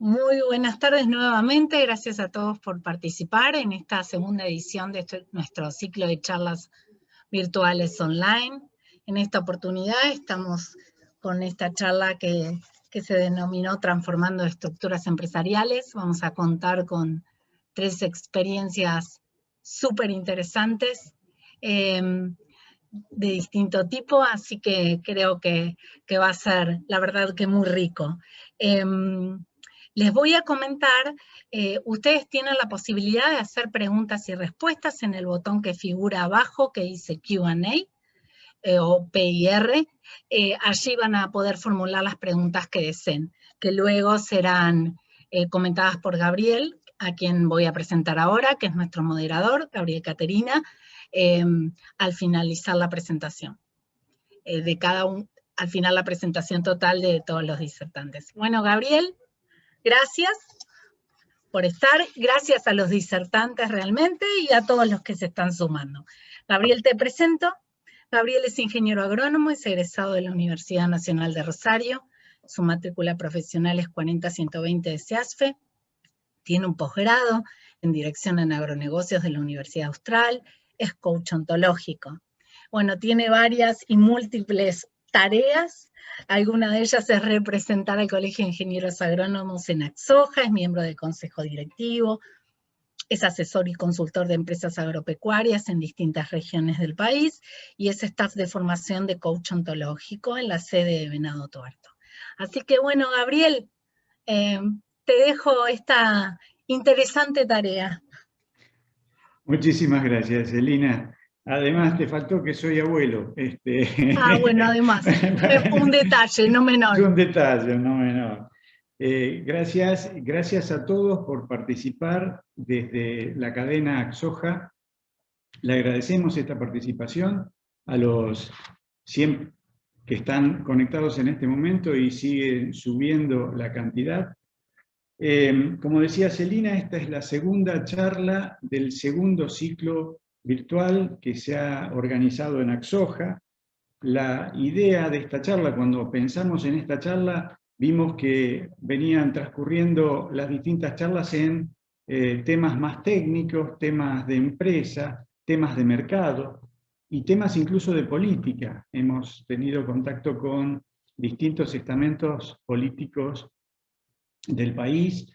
Muy buenas tardes nuevamente, gracias a todos por participar en esta segunda edición de nuestro ciclo de charlas virtuales online. En esta oportunidad estamos con esta charla que se denominó Transformando Estructuras Empresariales. Vamos a contar con 3 experiencias súper interesantes de distinto tipo, así que creo que va a ser, la verdad, que muy rico. Les voy a comentar, ustedes tienen la posibilidad de hacer preguntas y respuestas en el botón que figura abajo, que dice Q&A, o PIR. Allí van a poder formular las preguntas que deseen, que luego serán comentadas por Gabriel, a quien voy a presentar ahora, que es nuestro moderador, Gabriel Caterina, al finalizar la presentación. Al final la presentación total de todos los disertantes. Bueno, Gabriel, gracias por estar, gracias a los disertantes realmente y a todos los que se están sumando. Gabriel, te presento. Gabriel es ingeniero agrónomo, es egresado de la Universidad Nacional de Rosario, su matrícula profesional es 40120 de SEASFE, tiene un posgrado en Dirección en Agronegocios de la Universidad Austral, es coach ontológico. Bueno, tiene varias y múltiples tareas. Alguna de ellas es representar al Colegio de Ingenieros Agrónomos en Axoja, es miembro del Consejo Directivo, es asesor y consultor de empresas agropecuarias en distintas regiones del país y es staff de formación de coach ontológico en la sede de Venado Tuerto. Así que bueno, Gabriel, te dejo esta interesante tarea. Muchísimas gracias, Elina. Además, te faltó que soy abuelo. Bueno, además, un detalle, no menor. Un detalle, no menor. Gracias a todos por participar desde la cadena Axoja. Le agradecemos esta participación a los 100 que están conectados en este momento y siguen subiendo la cantidad. Como decía Celina, esta es la segunda charla del segundo ciclo virtual que se ha organizado en Axoja. La idea de esta charla, cuando pensamos en esta charla, vimos que venían transcurriendo las distintas charlas en temas más técnicos, temas de empresa, temas de mercado y temas incluso de política. Hemos tenido contacto con distintos estamentos políticos del país,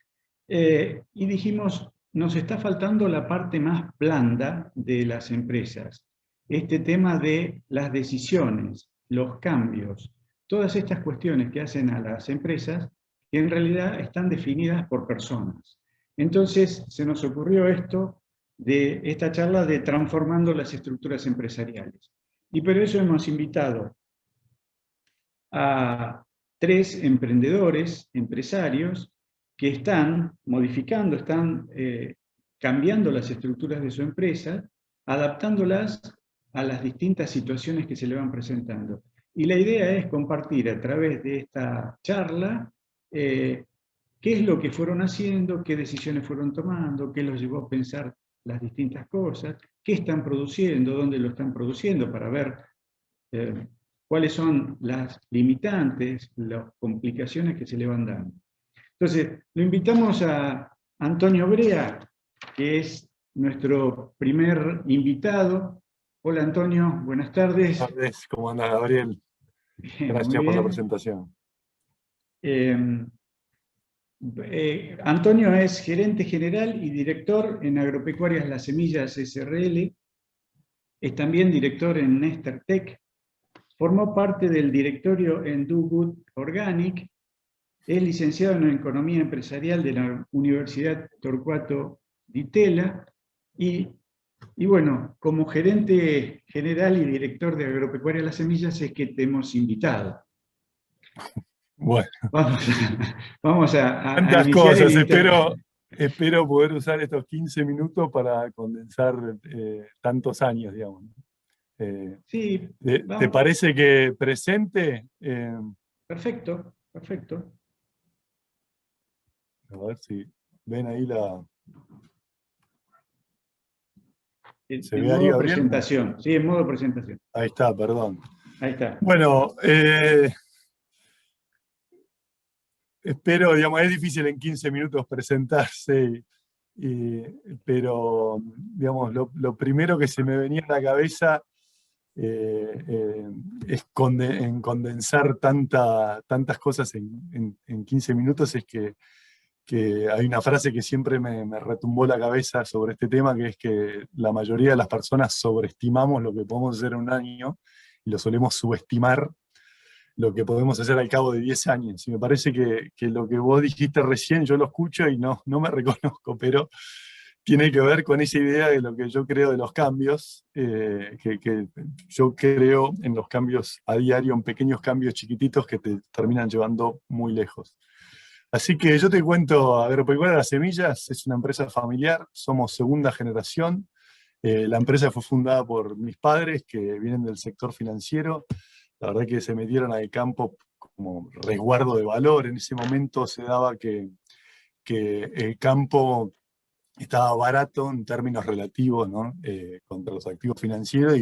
y dijimos, nos está faltando la parte más blanda de las empresas. Este tema de las decisiones, los cambios, todas estas cuestiones que hacen a las empresas, que en realidad están definidas por personas. Entonces se nos ocurrió esta charla de transformando las estructuras empresariales. Y por eso hemos invitado a 3 emprendedores, empresarios, que están modificando, están cambiando las estructuras de su empresa, adaptándolas a las distintas situaciones que se le van presentando. Y la idea es compartir a través de esta charla qué es lo que fueron haciendo, qué decisiones fueron tomando, qué los llevó a pensar las distintas cosas, qué están produciendo, dónde lo están produciendo, para ver cuáles son las limitantes, las complicaciones que se le van dando. Entonces, lo invitamos a Antonio Brea, que es nuestro primer invitado. Hola Antonio, buenas tardes. Buenas tardes, ¿cómo andas, Gabriel? Gracias por la presentación. Antonio es gerente general y director en Agropecuarias Las Semillas SRL, es también director en Nestertec, formó parte del directorio en Do Good Organic, es licenciado en Economía Empresarial de la Universidad Torcuato Di Tella y bueno, como gerente general y director de Agropecuaria Las Semillas es que te hemos invitado. Bueno. Vamos a tantas cosas, espero poder usar estos 15 minutos para condensar tantos años, digamos. Sí, ¿te parece que presente? Perfecto, perfecto. A ver si ven ahí la... ¿Se ve ahí, Gabriel? Presentación. Sí, en modo presentación. Ahí está, perdón. Ahí está. Bueno, espero, digamos, es difícil en 15 minutos presentarse, pero, digamos, lo primero que se me venía a la cabeza es en condensar tantas cosas en 15 minutos, es que hay una frase que siempre me retumbó la cabeza sobre este tema, que es que la mayoría de las personas sobreestimamos lo que podemos hacer en un año y lo solemos subestimar lo que podemos hacer al cabo de 10 años. Y me parece que lo que vos dijiste recién, yo lo escucho y no me reconozco, pero tiene que ver con esa idea de lo que yo creo de los cambios, que yo creo en los cambios a diario, en pequeños cambios chiquititos que te terminan llevando muy lejos. Así que yo te cuento, Agropecuaria Las Semillas es una empresa familiar, somos segunda generación. La empresa fue fundada por mis padres, que vienen del sector financiero. La verdad que se metieron al campo como resguardo de valor. En ese momento se daba que el campo estaba barato en términos relativos, ¿no? Contra los activos financieros,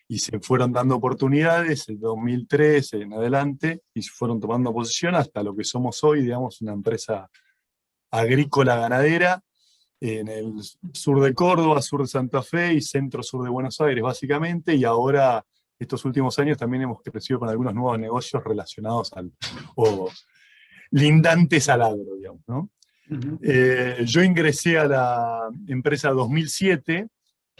y se fueron dando oportunidades en 2003 en adelante, y se fueron tomando posesión hasta lo que somos hoy, digamos, una empresa agrícola ganadera en el sur de Córdoba, sur de Santa Fe y centro-sur de Buenos Aires, básicamente, y ahora, estos últimos años, también hemos crecido con algunos nuevos negocios relacionados o lindantes al agro, digamos, ¿no? Yo ingresé a la empresa 2007,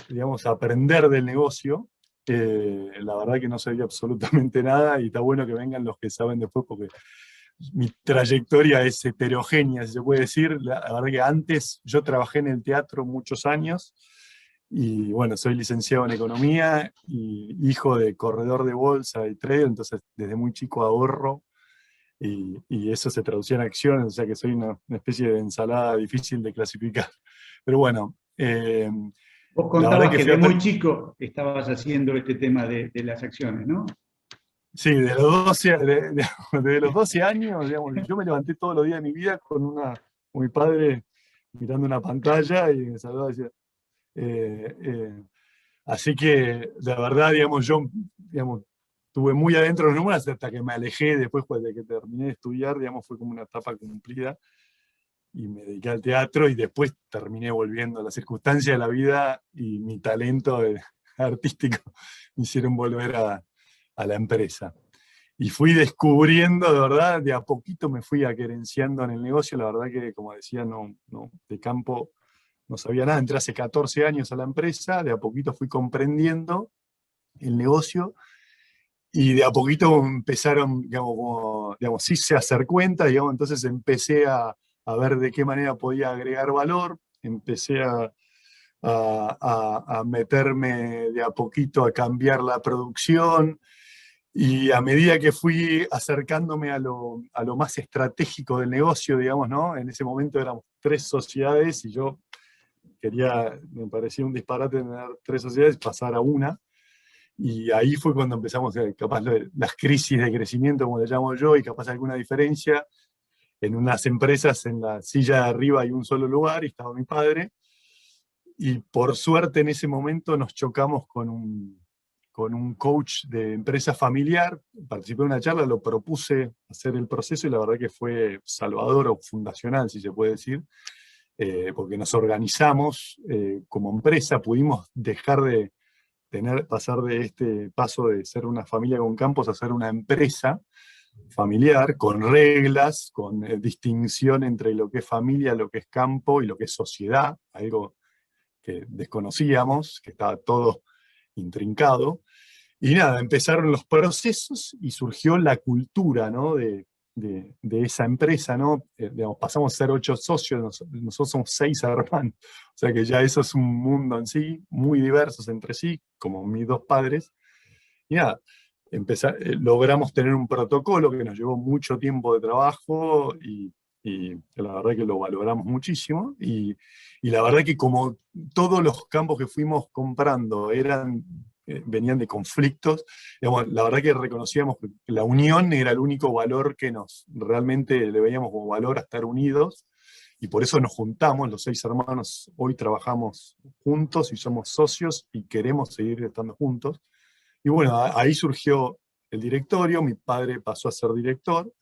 digamos, a aprender del negocio. La verdad que no sabía absolutamente nada, y está bueno que vengan los que saben después, porque mi trayectoria es heterogénea, si se puede decir. La verdad que antes yo trabajé en el teatro muchos años, y bueno, soy licenciado en economía y hijo de corredor de bolsa y trader, entonces desde muy chico ahorro, y eso se traducía en acciones, o sea que soy una especie de ensalada difícil de clasificar. Pero bueno, Vos la verdad contabas que que de muy chico estabas haciendo este tema de las acciones, ¿no? sí, de los 12, desde los 12 años, digamos, yo me levanté todos los días de mi vida con mi padre mirando una pantalla y me saludaba y decía, eh, eh, así que la verdad, digamos, yo, digamos, estuve muy adentro de los números hasta que me alejé después, pues, de que terminé de estudiar, digamos, fue como una etapa cumplida, y me dediqué al teatro, y después terminé volviendo. Las circunstancias de la vida y mi talento artístico me hicieron volver a la empresa. Y fui descubriendo, de verdad, de a poquito me fui aquerenciando en el negocio. La verdad que, como decía, de campo no sabía nada. Entré hace 14 años a la empresa, de a poquito fui comprendiendo el negocio, y de a poquito empezaron, digamos, sí se hacer cuenta, digamos, entonces empecé a ver de qué manera podía agregar valor, empecé a meterme de a poquito a cambiar la producción, y a medida que fui acercándome a lo más estratégico del negocio, digamos, ¿no? En ese momento éramos 3 sociedades, y yo me parecía un disparate tener 3 sociedades, pasar a una. Y ahí fue cuando empezamos, capaz, las crisis de crecimiento, como le llamo yo, y capaz alguna diferencia. En unas empresas, en la silla de arriba hay un solo lugar, y estaba mi padre. Y por suerte en ese momento nos chocamos con un coach de empresa familiar. Participé en una charla, lo propuse hacer el proceso, y la verdad que fue salvador o fundacional, si se puede decir, porque nos organizamos como empresa, pudimos dejar de pasar de este paso de ser una familia con campos a ser una empresa familiar, con reglas, con distinción entre lo que es familia, lo que es campo y lo que es sociedad, algo que desconocíamos, que estaba todo intrincado. Y nada, empezaron los procesos y surgió la cultura, ¿no? de esa empresa, ¿no? Digamos, pasamos a ser 8 socios, nosotros somos 6 hermanos, o sea que ya eso es un mundo en sí, muy diversos entre sí, como mis 2 padres. Y nada, logramos tener un protocolo que nos llevó mucho tiempo de trabajo, y la verdad que lo valoramos muchísimo, y la verdad que como todos los campos que fuimos comprando venían de conflictos, digamos, la verdad que reconocíamos que la unión era el único valor que realmente le veíamos como valor a estar unidos, y por eso nos juntamos, los 6 hermanos, hoy trabajamos juntos y somos socios y queremos seguir estando juntos. Y bueno, ahí surgió el directorio, mi padre pasó a ser director,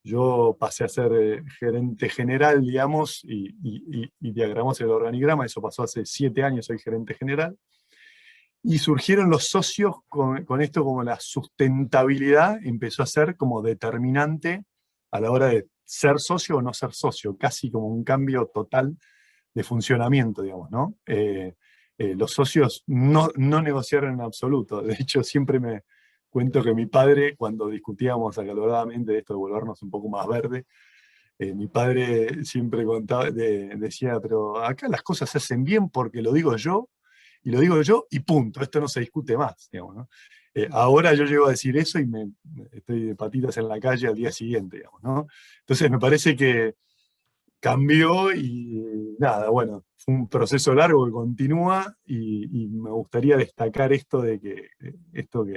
Yo pasé a ser gerente general, digamos, y diagramamos el organigrama, eso pasó hace 7 años, soy gerente general. Y surgieron los socios con esto, como la sustentabilidad empezó a ser como determinante a la hora de ser socio o no ser socio, casi como un cambio total de funcionamiento, digamos, ¿no? Los socios no negociaron en absoluto. De hecho, siempre me cuento que mi padre, cuando discutíamos acaloradamente de esto de volvernos un poco más verde, mi padre siempre decía, pero acá las cosas se hacen bien porque lo digo yo, y lo digo yo, y punto, esto no se discute más, digamos, ¿no? Ahora yo llego a decir eso y estoy de patitas en la calle al día siguiente, digamos, ¿no? Entonces me parece que cambió y nada, bueno, fue un proceso largo que continúa y me gustaría destacar esto que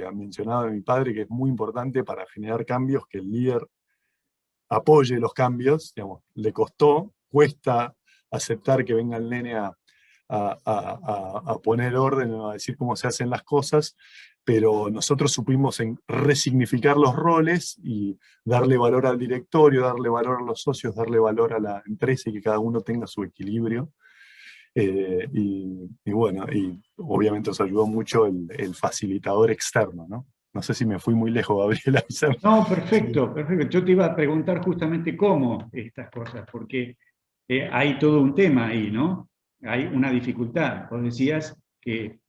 ha mencionado mi padre, que es muy importante para generar cambios, que el líder apoye los cambios, digamos, le cuesta aceptar que venga el nene a poner orden, a decir cómo se hacen las cosas, pero nosotros supimos resignificar los roles y darle valor al directorio, darle valor a los socios, darle valor a la empresa y que cada uno tenga su equilibrio. Y bueno, y obviamente nos ayudó mucho el facilitador externo, ¿no? No sé si me fui muy lejos, Gabriela. No, perfecto, perfecto. Yo te iba a preguntar justamente cómo estas cosas, porque hay todo un tema ahí, ¿no? Hay una dificultad. Vos decías que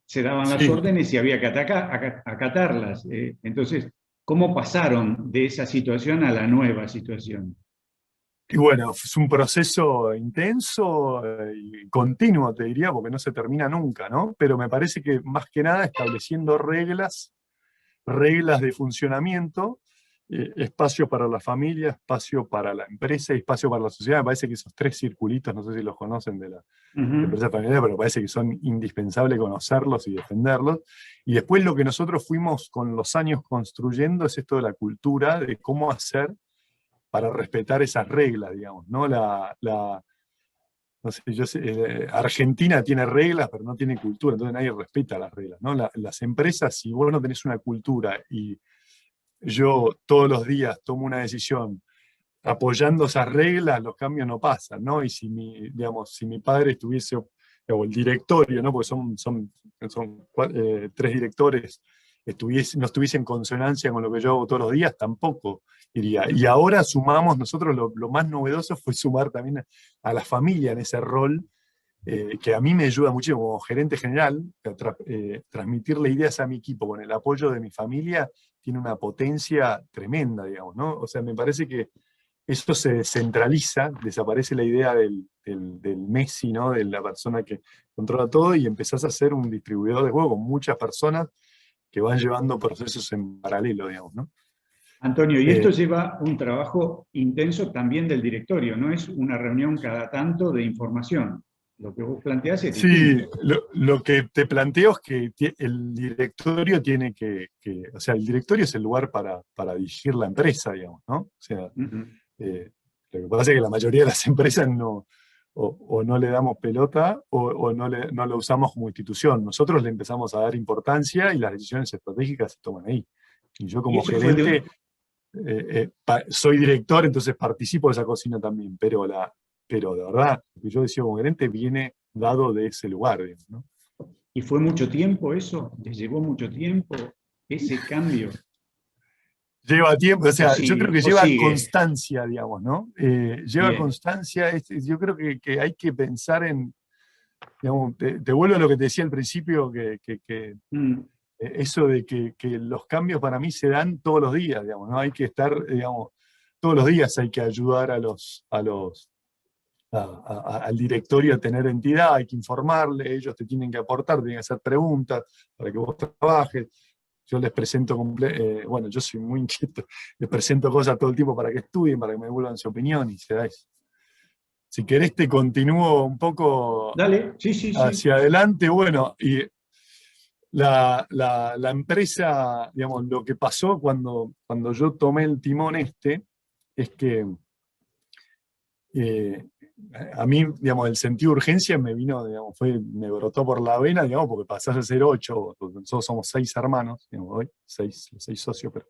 se daban las Sí, órdenes y había que acatarlas. Entonces, ¿cómo pasaron de esa situación a la nueva situación? y bueno, es un proceso intenso y continuo, te diría, porque no se termina nunca, ¿no? Pero me parece que más que nada estableciendo reglas de funcionamiento, espacio para la familia, espacio para la empresa y espacio para la sociedad. Me parece que esos 3 circulitos, no sé si los conocen de la empresa familiar, pero me parece que son indispensables conocerlos y defenderlos. Y después lo que nosotros fuimos con los años construyendo es esto de la cultura, de cómo hacer para respetar esas reglas, digamos, ¿no? No sé, Argentina tiene reglas, pero no tiene cultura, entonces nadie respeta las reglas, ¿no? Las empresas, si vos no tenés una cultura y yo todos los días tomo una decisión apoyando esas reglas, los cambios no pasan, ¿no? Y si mi padre estuviese, o el directorio, ¿no? Porque son 3 directores, no estuviese en consonancia con lo que yo hago todos los días, tampoco iría. Y ahora sumamos, nosotros lo más novedoso fue sumar también a la familia en ese rol, que a mí me ayuda muchísimo como gerente general, transmitirle ideas a mi equipo con el apoyo de mi familia tiene una potencia tremenda, digamos, ¿no? O sea, me parece que eso se descentraliza, desaparece la idea del Messi, ¿no? De la persona que controla todo, y empezás a ser un distribuidor de juego con muchas personas que van llevando procesos en paralelo, digamos, ¿no? Antonio, y esto Eh, lleva un trabajo intenso también del directorio, no es una reunión cada tanto de información. Lo que vos planteás es sí, distinto. lo que te planteo es que el directorio tiene o sea, el directorio es el lugar para dirigir la empresa, digamos, ¿no? O sea, Ujú. lo que pasa es que la mayoría de las empresas o no le damos pelota o no lo usamos como institución. Nosotros le empezamos a dar importancia y las decisiones estratégicas se toman ahí. Y yo Y como eso fue gerente soy director, entonces participo de esa cocina también, pero de verdad, lo que yo decía como gerente viene dado de ese lugar, digamos, ¿no? ¿Y fue mucho tiempo eso? ¿Les llevó mucho tiempo ese cambio? Lleva tiempo, o sea, yo creo que O lleva sigue? constancia, digamos, ¿no? Lleva Bien. constancia, yo creo que hay que pensar en, digamos, te vuelvo a lo que te decía al principio, Mm. eso de que los cambios para mí se dan todos los días, digamos, ¿no? Hay que estar, digamos, todos los días hay que ayudar al directorio a tener entidad, hay que informarle, ellos te tienen que aportar, tienen que hacer preguntas para que vos trabajes. Yo les presento, bueno, yo soy muy inquieto, les presento cosas todo el tiempo para que estudien, para que me devuelvan su opinión y se da eso. Si querés te continúo un poco Dale, sí, sí, sí. hacia adelante, bueno, y la empresa, digamos, lo que pasó cuando yo tomé el timón es que eh, a mí, digamos, el sentido de urgencia me vino, digamos, me brotó por la vena, digamos, porque pasás a ser 8, nosotros somos 6 hermanos, digamos, hoy, 6 socios, pero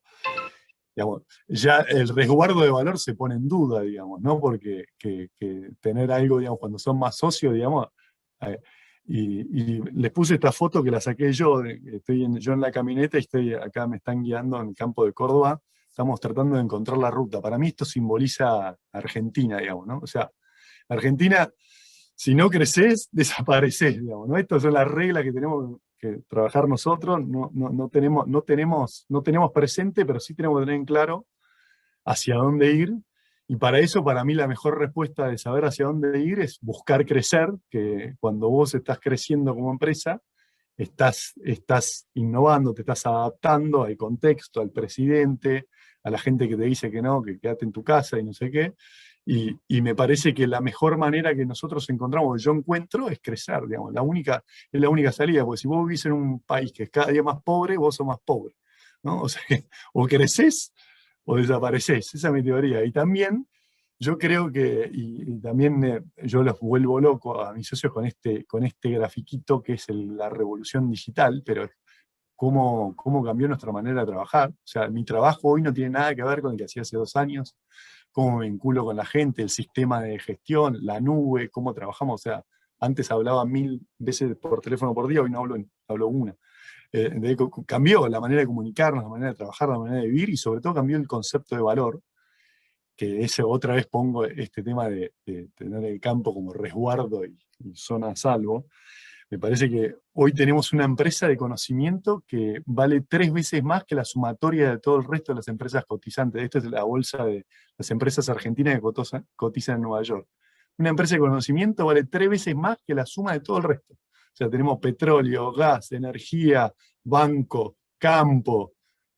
digamos, ya el resguardo de valor se pone en duda, digamos, ¿no? Porque que tener algo, digamos, cuando son más socios, digamos, eh, y les puse esta foto que la saqué yo, estoy yo en la camioneta y estoy acá, me están guiando en el campo de Córdoba, estamos tratando de encontrar la ruta. Para mí esto simboliza Argentina, digamos, ¿no? O sea, Argentina, si no creces, desapareces, digamos, ¿no? Estas son las reglas que tenemos que trabajar nosotros, no tenemos presente, pero sí tenemos que tener en claro hacia dónde ir, y para eso, para mí, la mejor respuesta de saber hacia dónde ir es buscar crecer, que cuando vos estás creciendo como empresa, estás innovando, te estás adaptando al contexto, al presidente, a la gente que te dice que no, que quédate en tu casa y no sé qué, y me parece que la mejor manera que nosotros encontramos, que yo encuentro, es crecer, digamos, es la única salida, porque si vos vivís en un país que es cada día más pobre, vos sos más pobre, ¿no? O sea, o creces o desapareces, esa es mi teoría. Y también yo creo que, y también yo los vuelvo loco a mis socios con este grafiquito que es la revolución digital, pero cómo cambió nuestra manera de trabajar. O sea, mi trabajo hoy no tiene nada que ver con el que hacía hace 2 años, cómo me vinculo con la gente, el sistema de gestión, la nube, cómo trabajamos. O sea, antes hablaba 1000 veces por teléfono por día, hoy no hablo una. Cambió la manera de comunicarnos, la manera de trabajar, la manera de vivir, y sobre todo cambió el concepto de valor, que ese otra vez pongo este tema de tener el campo como resguardo y zona a salvo. Me parece que hoy tenemos una empresa de conocimiento que vale 3 veces más que la sumatoria de todo el resto de las empresas cotizantes. Esta es la bolsa de las empresas argentinas que cotizan en Nueva York. Una empresa de conocimiento vale 3 veces más que la suma de todo el resto. O sea, tenemos petróleo, gas, energía, banco, campo,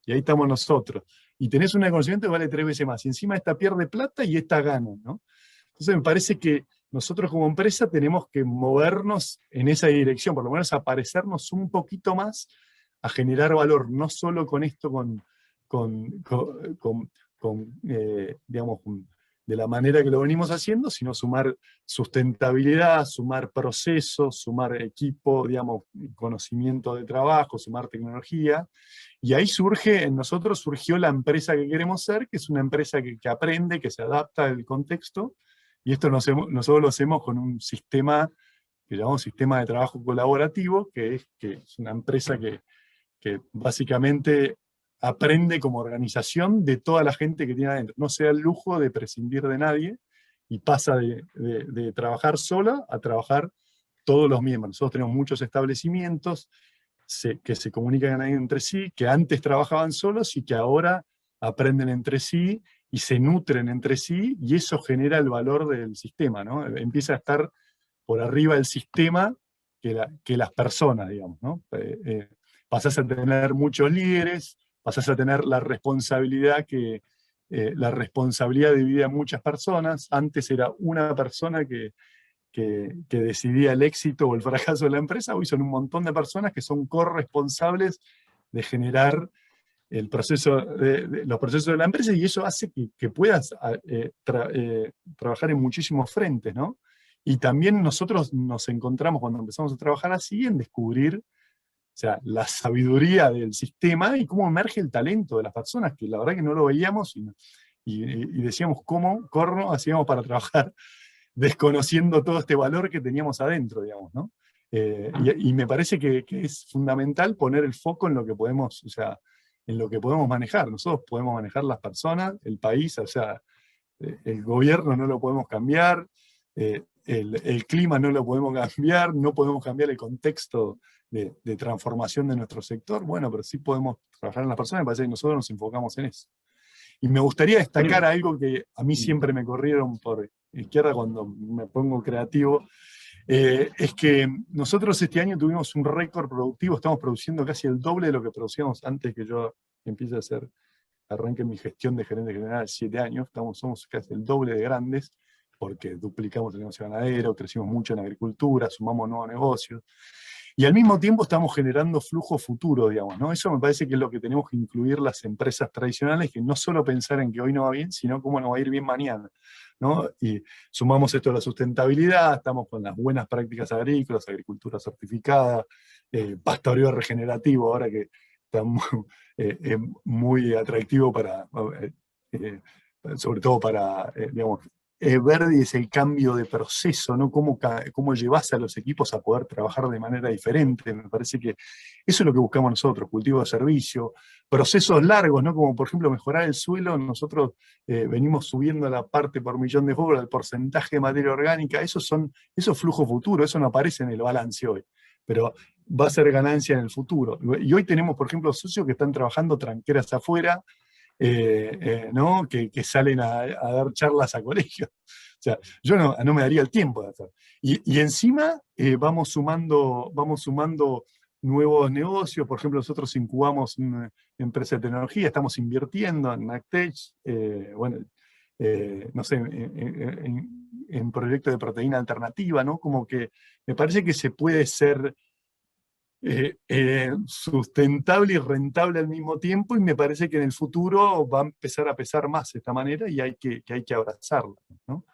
y ahí estamos nosotros. Y tenés un conocimiento que vale 3 veces más. Y encima esta pierde plata y esta gana, ¿no? Entonces me parece que nosotros como empresa tenemos que movernos en esa dirección, por lo menos aparecernos un poquito más a generar valor, no solo con esto, digamos, de la manera que lo venimos haciendo, sino sumar sustentabilidad, sumar procesos, sumar equipo, digamos, conocimiento de trabajo, sumar tecnología. Y ahí en nosotros surgió la empresa que queremos ser, que es una empresa que aprende, que se adapta al contexto, y esto nosotros lo hacemos con un sistema que llamamos sistema de trabajo colaborativo, que es una empresa que básicamente aprende como organización de toda la gente que tiene adentro. No se da el lujo de prescindir de nadie y pasa de trabajar sola a trabajar todos los miembros. Nosotros tenemos muchos establecimientos que se comunican entre sí, que antes trabajaban solos y que ahora aprenden entre sí y se nutren entre sí, y eso genera el valor del sistema, ¿no? Empieza a estar por arriba del sistema que las personas, digamos, ¿no? Pasás a tener muchos líderes, pasás a tener la responsabilidad dividida en muchas personas. Antes era una persona que decidía el éxito o el fracaso de la empresa. Hoy son un montón de personas que son corresponsables de generar los procesos de la empresa, y eso hace que puedas trabajar en muchísimos frentes, ¿no? Y también nosotros nos encontramos, cuando empezamos a trabajar así, en descubrir, o sea, la sabiduría del sistema y cómo emerge el talento de las personas, que la verdad que no lo veíamos, y decíamos cómo hacíamos para trabajar desconociendo todo este valor que teníamos adentro, digamos, ¿no? Y me parece que es fundamental poner el foco en lo que podemos, o sea, en lo que podemos manejar. Nosotros podemos manejar las personas, el país, o sea, el gobierno no lo podemos cambiar, el clima no lo podemos cambiar, no podemos cambiar el contexto de transformación de nuestro sector, bueno, pero sí podemos trabajar en las personas. Me parece que nosotros nos enfocamos en eso. Y me gustaría destacar algo que a mí siempre me corrieron por izquierda cuando me pongo creativo, es que nosotros este año tuvimos un récord productivo, estamos produciendo casi el doble de lo que producíamos antes que yo empiece a arranque mi gestión de gerente general 7 años, somos casi el doble de grandes, porque duplicamos el negocio ganadero, crecimos mucho en agricultura, sumamos nuevos negocios, y al mismo tiempo estamos generando flujo futuro, digamos, ¿no? Eso me parece que es lo que tenemos que incluir las empresas tradicionales, que no solo pensar en que hoy no va bien, sino cómo nos va a ir bien mañana, ¿no? Y sumamos esto a la sustentabilidad, estamos con las buenas prácticas agrícolas, agricultura certificada, pastoreo regenerativo, ahora que está muy atractivo para, sobre todo para, digamos, Verdi es el cambio de proceso, ¿no? Cómo llevas a los equipos a poder trabajar de manera diferente. Me parece que eso es lo que buscamos nosotros, cultivo de servicio, procesos largos, ¿no? Como por ejemplo mejorar el suelo. Nosotros venimos subiendo la parte por millón de fósforo, el porcentaje de materia orgánica, esos flujos futuros, eso no aparece en el balance hoy, pero va a ser ganancia en el futuro. Y hoy tenemos, por ejemplo, socios que están trabajando tranqueras afuera, ¿no? que salen a dar charlas a colegios. O sea, yo no me daría el tiempo de hacer. Y encima vamos sumando nuevos negocios. Por ejemplo, nosotros incubamos una empresa de tecnología, estamos invirtiendo en MacTech, no sé, en proyectos de proteína alternativa, ¿no? Como que me parece que se puede ser sustentable y rentable al mismo tiempo, y me parece que en el futuro va a empezar a pesar más de esta manera y hay que abrazarlo, ¿no?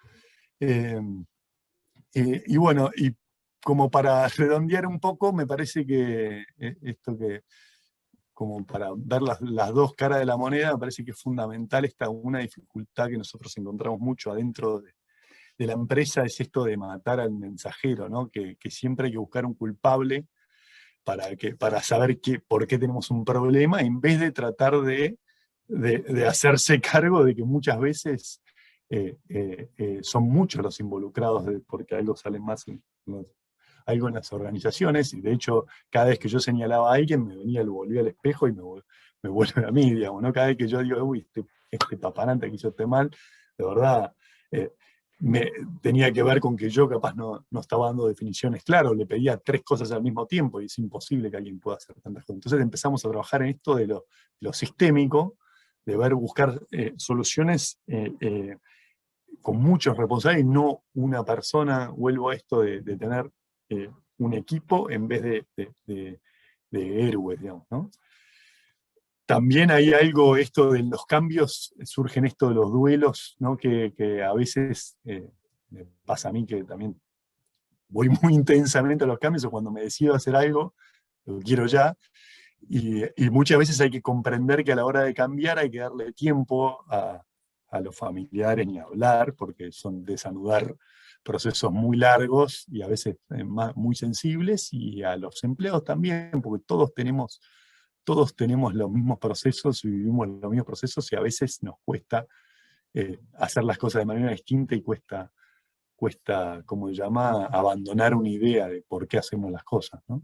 Y bueno, y como para redondear un poco, me parece que esto que, como para ver las dos caras de la moneda, me parece que es fundamental una dificultad que nosotros encontramos mucho adentro de la empresa, es esto de matar al mensajero, ¿no? Que siempre hay que buscar un culpable para saber por qué tenemos un problema, en vez de tratar de hacerse cargo de que muchas veces son muchos los involucrados, porque algo sale más algo en las organizaciones, y de hecho cada vez que yo señalaba a alguien me volvía al espejo y me vuelve a mí, digamos, ¿no? Cada vez que yo digo, uy, este papanante que hizo este mal, de verdad, tenía que ver con que yo capaz no estaba dando definiciones claras, le pedía 3 cosas al mismo tiempo, y es imposible que alguien pueda hacer tantas cosas. Entonces empezamos a trabajar en esto de lo sistémico, de buscar soluciones con muchos responsables, y no una persona. Vuelvo a esto de tener un equipo en vez de héroes, digamos, ¿no? También hay algo, esto de los cambios, surgen esto de los duelos, ¿no? Que a veces me pasa a mí, que también voy muy intensamente a los cambios, o cuando me decido hacer algo, lo quiero ya, y muchas veces hay que comprender que a la hora de cambiar hay que darle tiempo a los familiares, ni hablar, porque son desanudar procesos muy largos y a veces muy sensibles, y a los empleados también, porque todos tenemos los mismos procesos y vivimos los mismos procesos, y a veces nos cuesta hacer las cosas de manera distinta, y cuesta, como se llama, abandonar una idea de por qué hacemos las cosas, ¿no?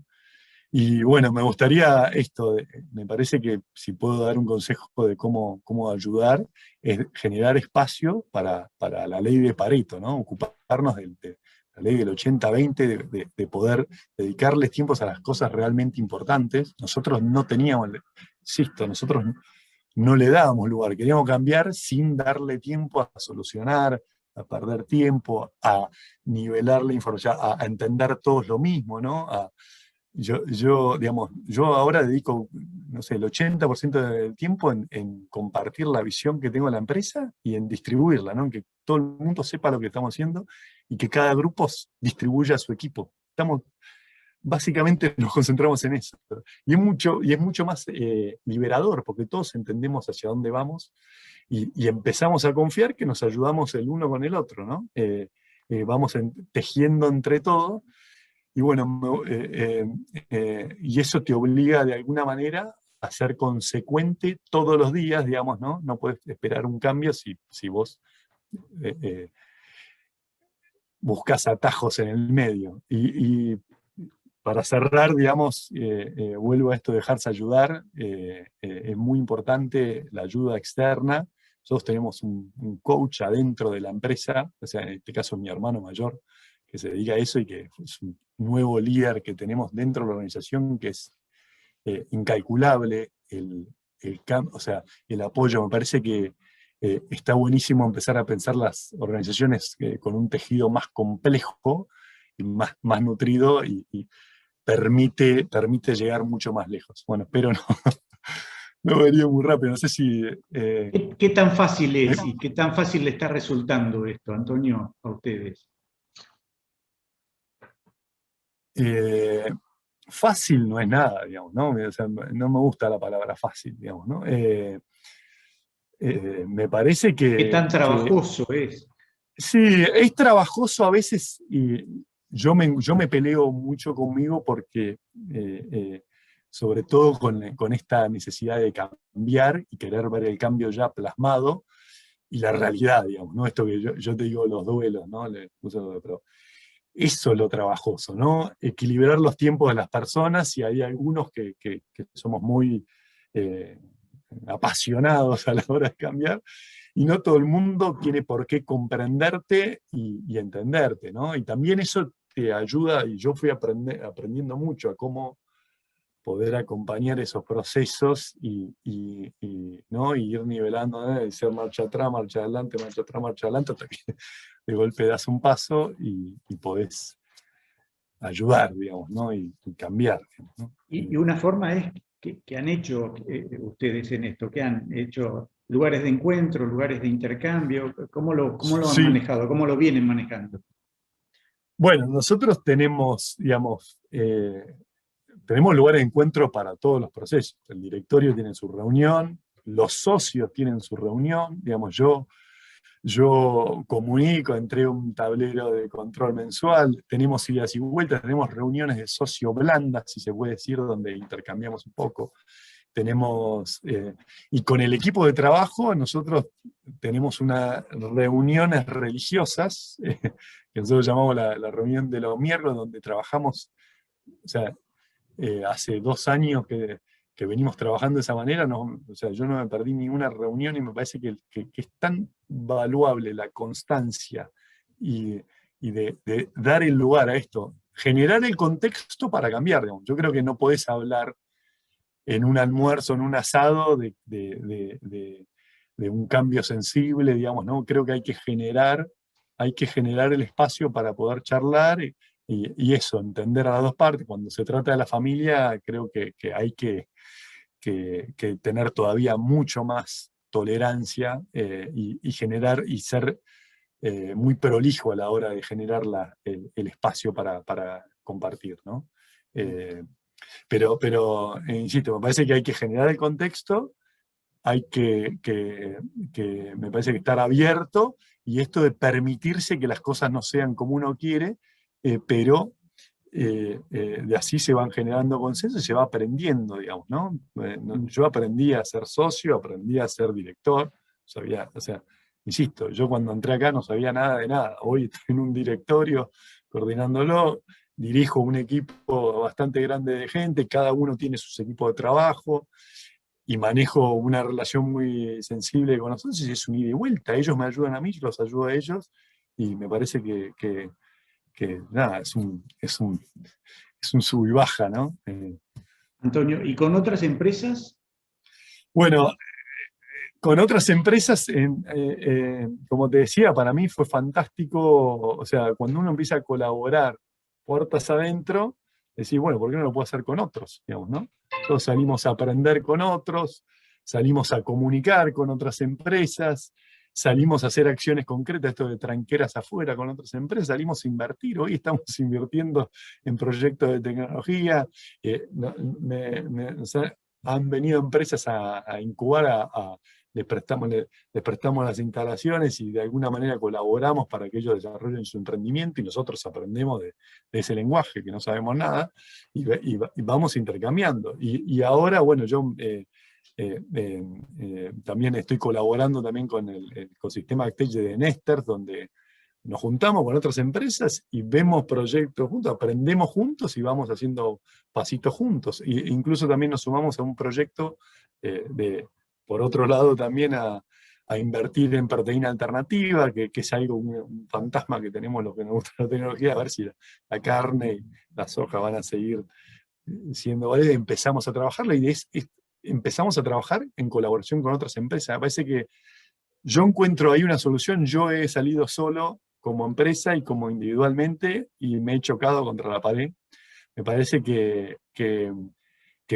Y bueno, me gustaría esto, me parece que si puedo dar un consejo de cómo ayudar, es generar espacio para la ley de Pareto, ¿no? Ocuparnos de la ley del 80-20, de poder dedicarles tiempos a las cosas realmente importantes. Nosotros no teníamos, insisto, nosotros no le dábamos lugar, queríamos cambiar sin darle tiempo a solucionar, a perder tiempo, a nivelar la información, a entender todos lo mismo, ¿no? Digamos, yo ahora dedico, no sé, el 80% del tiempo en compartir la visión que tengo de la empresa y en distribuirla, ¿no? En que todo el mundo sepa lo que estamos haciendo y que cada grupo distribuya a su equipo. Básicamente nos concentramos en eso. Y es mucho más liberador, porque todos entendemos hacia dónde vamos y empezamos a confiar que nos ayudamos el uno con el otro, ¿no? Vamos tejiendo entre todos. Y bueno, y eso te obliga de alguna manera a ser consecuente todos los días, digamos, ¿no? No puedes esperar un cambio si vos buscas atajos en el medio. Y para cerrar, digamos, vuelvo a esto de dejarse ayudar. Es muy importante la ayuda externa. Nosotros tenemos un coach adentro de la empresa, o sea, en este caso es mi hermano mayor, que se dedica a eso, y que es un nuevo líder que tenemos dentro de la organización, que es incalculable o sea, el apoyo. Me parece que está buenísimo empezar a pensar las organizaciones con un tejido más complejo y más nutrido, y permite llegar mucho más lejos. Bueno, espero no venía muy rápido, no sé si... ¿Qué tan fácil es y qué tan fácil le está resultando esto, Antonio, a ustedes? fácil no es nada, digamos, ¿no? O sea, no me gusta la palabra fácil, digamos, ¿no? Me parece ¿Qué tan que trabajoso es? sí, es trabajoso a veces y yo me peleo mucho conmigo porque, sobre todo con esta necesidad de cambiar y querer ver el cambio ya plasmado y la realidad, digamos, ¿no? Esto que yo te digo, los duelos, ¿no? Pero eso es lo trabajoso, ¿no? Equilibrar los tiempos de las personas y hay algunos que somos muy eh, apasionados a la hora de cambiar y no todo el mundo tiene por qué comprenderte y entenderte, ¿no? Y también eso te ayuda, y yo fui aprendiendo mucho a cómo poder acompañar esos procesos ¿no? Y ir nivelando, ¿eh? Y ser marcha atrás, marcha adelante, marcha atrás, marcha adelante, hasta que de golpe das un paso y podés ayudar, digamos, ¿no? Y cambiar, digamos, ¿no? Y una forma es que han hecho ustedes en esto, que han hecho lugares de encuentro, lugares de intercambio, cómo lo han Sí, manejado, cómo lo vienen manejando? bueno, nosotros tenemos, digamos, tenemos lugares de encuentro para todos los procesos. El directorio tiene su reunión, los socios tienen su reunión, digamos, yo comunico, entrego un tablero de control mensual, tenemos idas y vueltas, tenemos reuniones de socio blandas, si se puede decir, donde intercambiamos un poco. Tenemos, y con el equipo de trabajo nosotros tenemos unas reuniones religiosas, que nosotros llamamos la reunión de los miércoles, donde trabajamos, o sea, hace 2 años que venimos trabajando de esa manera, no, o sea, yo no me perdí ninguna reunión y me parece que es tan valuable la constancia y, y de dar el lugar a esto, generar el contexto para cambiar, digamos. Yo creo que no podés hablar en un almuerzo, en un asado, de un cambio sensible, digamos, ¿no? Creo que hay que generar el espacio para poder charlar y eso, entender a las dos partes. Cuando se trata de la familia, creo que hay que tener todavía mucho más tolerancia y generar y ser muy prolijo a la hora de generar el espacio para compartir, ¿no? Pero insisto, me parece que hay que generar el contexto, hay me parece que estar abierto, y esto de permitirse que las cosas no sean como uno quiere, pero de así se van generando consensos y se va aprendiendo, digamos, ¿no? Yo aprendí a ser socio, aprendí a ser director, sabía, o sea, insisto, yo cuando entré acá no sabía nada de nada, hoy estoy en un directorio coordinándolo, dirijo un equipo bastante grande de gente, cada uno tiene sus equipos de trabajo, y manejo una relación muy sensible con nosotros, y es un ida y vuelta. Ellos me ayudan a mí, yo los ayudo a ellos, y me parece que nada, es un sub y baja, ¿no? Antonio, ¿y con otras empresas? Bueno, con otras empresas, como te decía, para mí fue fantástico, o sea, cuando uno empieza a colaborar puertas adentro, decir, bueno, ¿por qué no lo puedo hacer con otros? Digamos, ¿no? Todos salimos a aprender con otros, salimos a comunicar con otras empresas, salimos a hacer acciones concretas, esto de tranqueras afuera con otras empresas, salimos a invertir, hoy estamos invirtiendo en proyectos de tecnología, o sea, han venido empresas a incubar, les prestamos las instalaciones y de alguna manera colaboramos para que ellos desarrollen su emprendimiento y nosotros aprendemos de ese lenguaje que no sabemos nada y vamos intercambiando. Y ahora, bueno, yo también estoy colaborando también con el ecosistema AgTech de Nesters, donde nos juntamos con otras empresas y vemos proyectos juntos, aprendemos juntos y vamos haciendo pasitos juntos. E incluso también nos sumamos a un proyecto por otro lado, también a invertir en proteína alternativa, que es algo, un fantasma que tenemos los que nos gusta la tecnología, a ver si la carne y la soja van a seguir siendo válidas. Empezamos a trabajarla y empezamos a trabajar en colaboración con otras empresas. Me parece que yo encuentro ahí una solución. Yo he salido solo como empresa y como individualmente y me he chocado contra la pared. Me parece que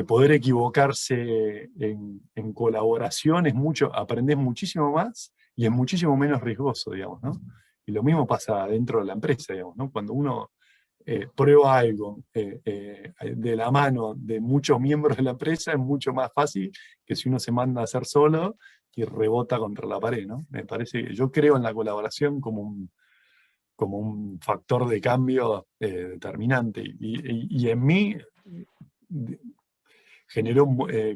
poder equivocarse en colaboración es mucho, aprendés muchísimo más y es muchísimo menos riesgoso, digamos, ¿no? Y lo mismo pasa dentro de la empresa, digamos, ¿no? Cuando uno prueba algo de la mano de muchos miembros de la empresa, es mucho más fácil que si uno se manda a hacer solo y rebota contra la pared, ¿no? Me parece que yo creo en la colaboración como un factor de cambio determinante. Y en mí generó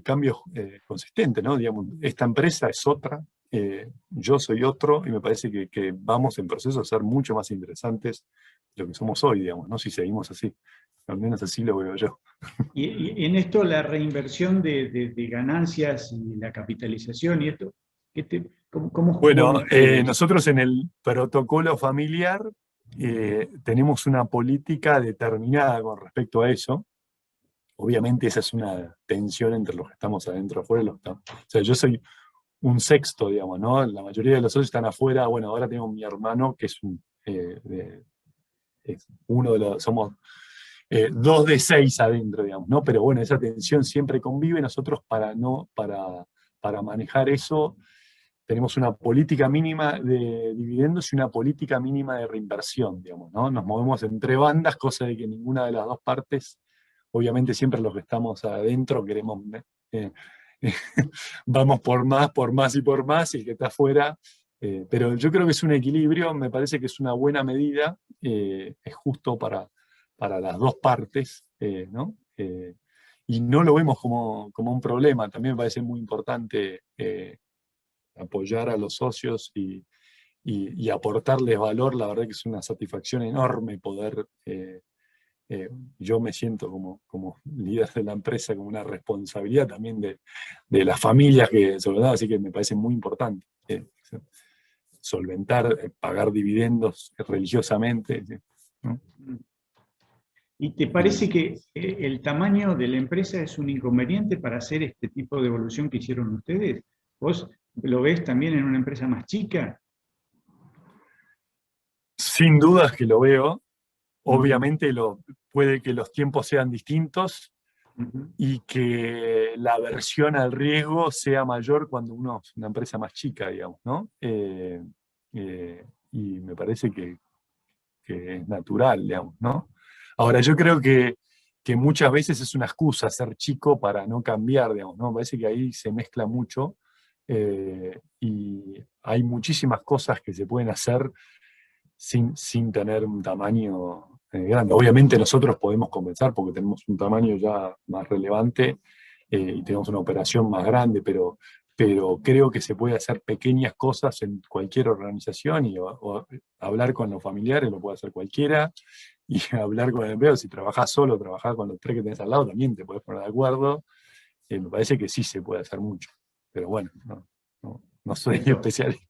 cambios consistentes, ¿no? Digamos, esta empresa es otra, yo soy otro, y me parece que vamos en proceso a ser mucho más interesantes de lo que somos hoy, digamos, ¿no? Si seguimos así. Al menos así lo veo yo. Y en esto la reinversión de ganancias y la capitalización y esto, ¿cómo Bueno, juegan ustedes? nosotros en el protocolo familiar tenemos una política determinada con respecto a eso. Obviamente esa es una tensión entre los que estamos adentro y afuera. O sea, yo soy un sexto, digamos, ¿no? La mayoría de los socios están afuera. Bueno, ahora tengo mi hermano, que es uno de los, somos 2 de 6 adentro, digamos, ¿no? Pero bueno, esa tensión siempre convive. Nosotros para manejar eso tenemos una política mínima de dividendos y una política mínima de reinversión, digamos, ¿no? Nos movemos entre bandas, cosa de que ninguna de las dos partes, obviamente siempre los que estamos adentro queremos, vamos por más y por más, y el que está afuera, pero yo creo que es un equilibrio, me parece que es una buena medida, es justo para las dos partes, ¿no? Y no lo vemos como un problema, también me parece muy importante apoyar a los socios y aportarles valor. La verdad que es una satisfacción enorme poder, yo me siento como líder de la empresa, como una responsabilidad también de las familias que sobre así que me parece muy importante solventar, pagar dividendos religiosamente, ¿no? ¿Y te parece que el tamaño de la empresa es un inconveniente para hacer este tipo de evolución que hicieron ustedes? ¿Vos lo ves también en una empresa más chica? Sin dudas que lo veo. Obviamente puede que los tiempos sean distintos y que la aversión al riesgo sea mayor cuando uno es una empresa más chica, digamos, ¿no? Y me parece que es natural, digamos, ¿no? Ahora, yo creo que muchas veces es una excusa ser chico para no cambiar, digamos, ¿no? Me parece que ahí se mezcla mucho y hay muchísimas cosas que se pueden hacer sin tener un tamaño grande. Obviamente nosotros podemos comenzar porque tenemos un tamaño ya más relevante y tenemos una operación más grande, pero creo que se puede hacer pequeñas cosas en cualquier organización y o hablar con los familiares lo puede hacer cualquiera, y hablar con el empleado, si trabajás solo, trabajás con los 3 que tenés al lado, también te podés poner de acuerdo. Me parece que sí se puede hacer mucho, pero bueno, no soy especialista.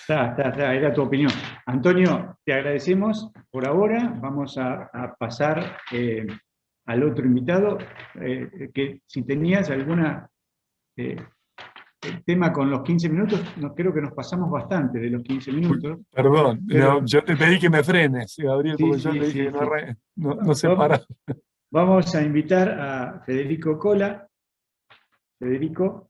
Era tu opinión. Antonio, te agradecemos por ahora. Vamos a pasar al otro invitado, que si tenías algún tema con los 15 minutos, creo que nos pasamos bastante de los 15 minutos. Perdón, pero, yo te pedí que me frenes, Gabriel, sí, porque yo sí, te dije sí, que sí. no se para. Vamos a invitar a Federico Cola. Federico.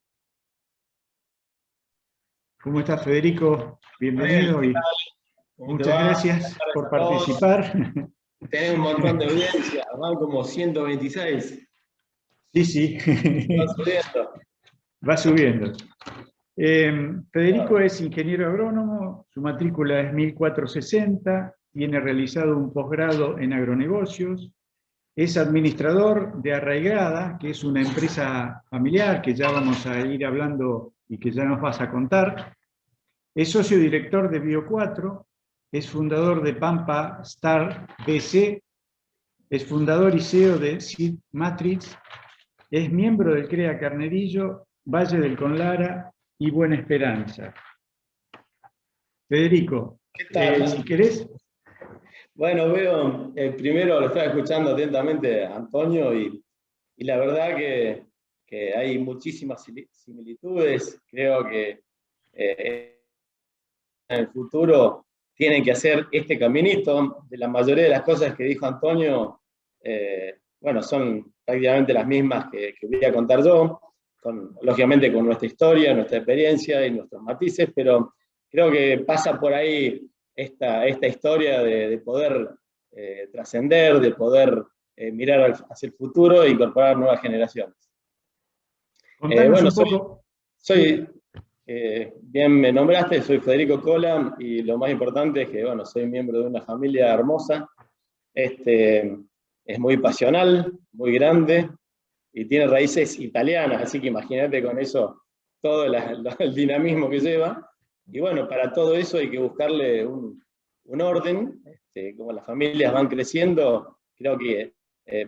¿Cómo estás, Federico? Bienvenido y muchas gracias por participar. Tenés un montón de audiencia, van como 126. Sí. Va subiendo. Va subiendo. Federico es ingeniero agrónomo, su matrícula es 1460, tiene realizado un posgrado en agronegocios, es administrador de Arraigada, que es una empresa familiar que ya vamos a ir hablando y que ya nos vas a contar. Es socio director de Bio4, es fundador de Pampa Star BC, es fundador y CEO de Seed Matrix, es miembro del CREA Carnerillo, Valle del Conlara y Buena Esperanza. Federico, ¿qué tal? Si querés. Bueno, veo, primero lo estaba escuchando atentamente a Antonio y la verdad que hay muchísimas similitudes. Creo que en el futuro tienen que hacer este caminito. De la mayoría de las cosas que dijo Antonio, bueno, son prácticamente las mismas que voy a contar yo, lógicamente con nuestra historia, nuestra experiencia y nuestros matices, pero creo que pasa por ahí esta historia de poder trascender, de poder mirar hacia el futuro e incorporar nuevas generaciones. Contanos Bueno, un poco. bien me nombraste, soy Federico Cola, y lo más importante es que, bueno, soy miembro de una familia hermosa, es muy pasional, muy grande, y tiene raíces italianas, así que imagínate con eso todo el dinamismo que lleva. Y bueno, para todo eso hay que buscarle un orden, como las familias van creciendo, creo que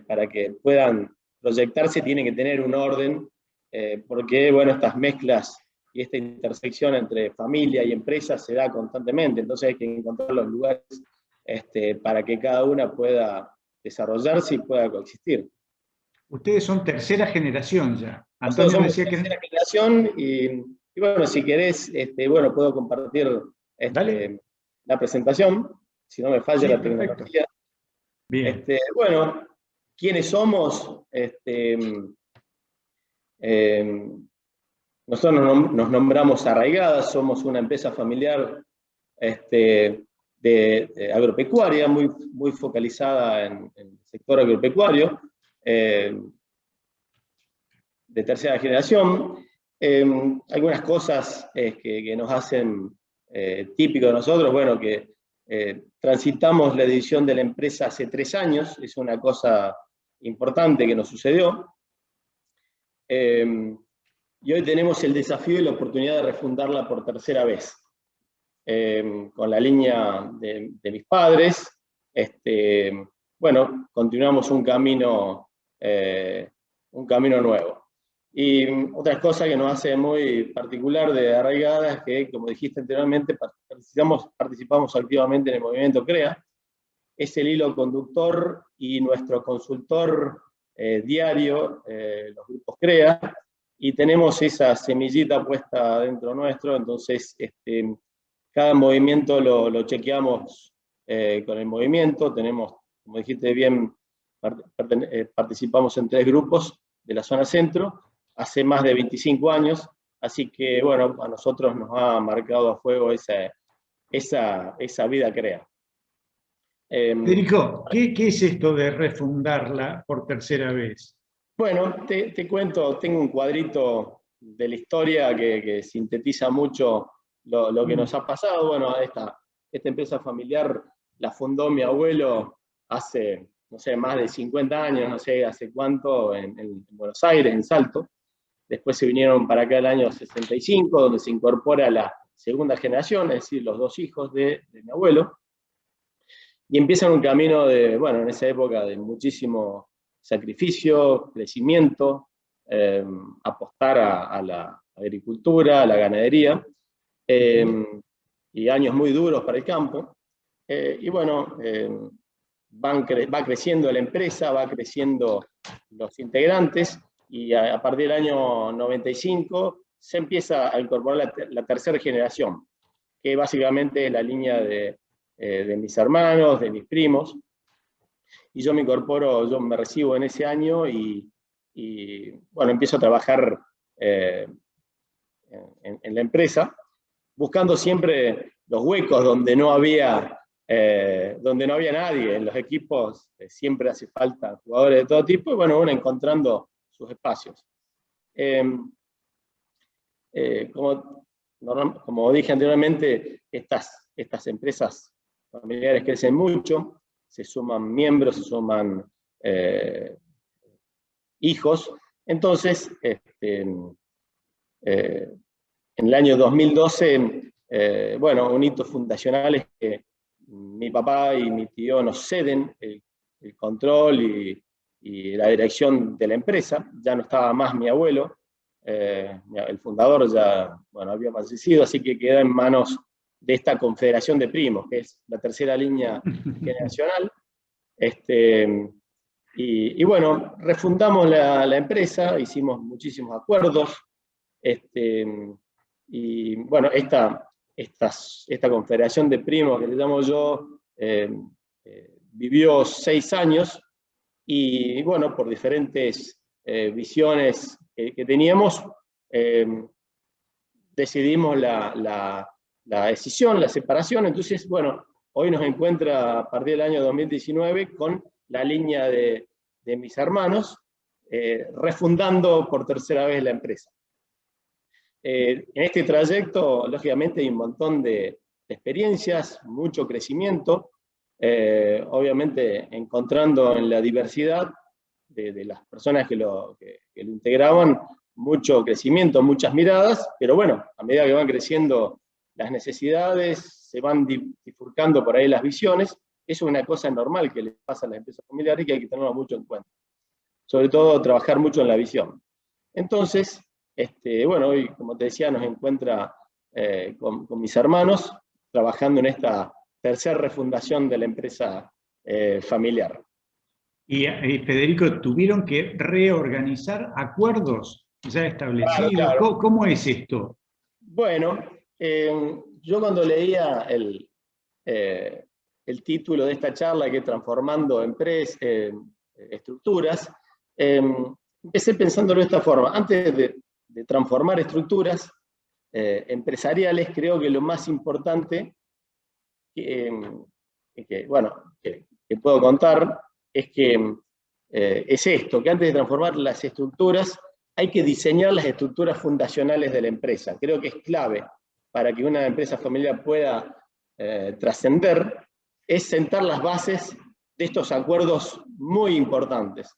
para que puedan proyectarse tienen que tener un orden, porque bueno, estas mezclas y esta intersección entre familia y empresa se da constantemente, entonces hay que encontrar los lugares para que cada una pueda desarrollarse y pueda coexistir. Ustedes son tercera generación ya. Nosotros Antonio somos decía tercera que... generación y bueno, si querés, bueno, puedo compartir la presentación, si no me falla la tecnología. Bien. Bueno, ¿quiénes somos? Nosotros nos nombramos Arraigadas, somos una empresa familiar de agropecuaria, muy focalizada en el sector agropecuario, de tercera generación. Algunas cosas que nos hacen típico de nosotros, bueno, que transitamos la división de la empresa hace 3 años, es una cosa importante que nos sucedió. Y hoy tenemos el desafío y la oportunidad de refundarla por tercera vez, con la línea de mis padres. Bueno, continuamos un camino nuevo. Y otra cosa que nos hace muy particular de Arraigadas es que, como dijiste anteriormente, participamos activamente en el movimiento CREA. Es el hilo conductor y nuestro consultor diario, los grupos CREA, y tenemos esa semillita puesta dentro nuestro, entonces cada movimiento lo chequeamos con el movimiento. Tenemos, como dijiste bien, participamos en 3 grupos de la zona centro, hace más de 25 años, así que bueno, a nosotros nos ha marcado a fuego esa vida CREA. Federico, ¿qué es esto de refundarla por tercera vez? Bueno, te cuento, tengo un cuadrito de la historia que sintetiza mucho lo que nos ha pasado. Bueno, esta empresa familiar la fundó mi abuelo hace, no sé, más de 50 años, no sé hace cuánto, en Buenos Aires, en Salto. Después se vinieron para acá el año 65, donde se incorpora la segunda generación, es decir, los 2 hijos de mi abuelo. Y empiezan un camino bueno, en esa época de muchísimo sacrificio, crecimiento, apostar a la agricultura, a la ganadería, y años muy duros para el campo. Y bueno, va creciendo la empresa, va creciendo los integrantes, y a partir del año 95 se empieza a incorporar la tercera generación, que básicamente es la línea de mis hermanos, de mis primos, y yo me recibo en ese año y bueno, empiezo a trabajar en la empresa, buscando siempre los huecos donde no había nadie. En los equipos siempre hace falta jugadores de todo tipo, y bueno, uno encontrando sus espacios. Como dije anteriormente, estas empresas familiares crecen mucho, se suman miembros, se suman hijos. Entonces, en el año 2012, bueno, un hito fundacional es que mi papá y mi tío nos ceden el control y la dirección de la empresa. Ya no estaba más mi abuelo, el fundador ya, bueno, había fallecido, así que queda en manos de esta confederación de primos, que es la tercera línea generacional. Y bueno, refundamos la empresa, hicimos muchísimos acuerdos, y bueno, esta confederación de primos que le llamo yo, vivió 6 años, y bueno, por diferentes visiones que teníamos, decidimos la decisión, la separación. Entonces, bueno, hoy nos encuentra a partir del año 2019 con la línea de Mis Hermanos, refundando por tercera vez la empresa. En este trayecto, lógicamente, hay un montón de experiencias, mucho crecimiento, obviamente encontrando en la diversidad de las personas que lo integraban, mucho crecimiento, muchas miradas, pero bueno, a medida que van creciendo las necesidades, se van bifurcando por ahí las visiones. Eso es una cosa normal que le pasa a las empresas familiares y que hay que tenerlo mucho en cuenta. Sobre todo, trabajar mucho en la visión. Entonces, bueno, hoy, como te decía, nos encuentra con Mis Hermanos, trabajando en esta tercera refundación de la empresa familiar. Y Federico, ¿tuvieron que reorganizar acuerdos ya establecidos? Claro. ¿Cómo es esto? Bueno, yo cuando leía el título de esta charla, que es Transformando Estructuras, empecé pensándolo de esta forma. Antes de transformar estructuras empresariales, creo que lo más importante que puedo contar es que es esto, que antes de transformar las estructuras, hay que diseñar las estructuras fundacionales de la empresa. Creo que es clave para que una empresa familiar pueda trascender, es sentar las bases de estos acuerdos muy importantes.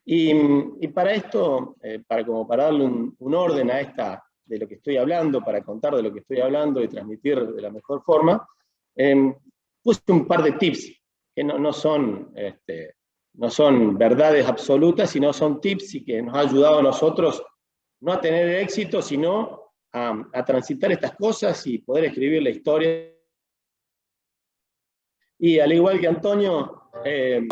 Y para esto, para darle un orden a de lo que estoy hablando, para contar de lo que estoy hablando y transmitir de la mejor forma, puse un par de tips que no son verdades absolutas, sino son tips y que nos ha ayudado a nosotros no a tener éxito, sino a transitar estas cosas y poder escribir la historia. Y al igual que Antonio, que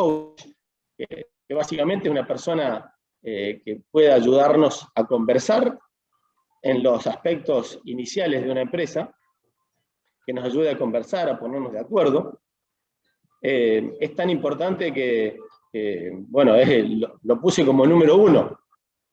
básicamente es una persona que puede ayudarnos a conversar en los aspectos iniciales de una empresa, que nos ayude a conversar, a ponernos de acuerdo. Es tan importante que bueno, lo puse como número 1.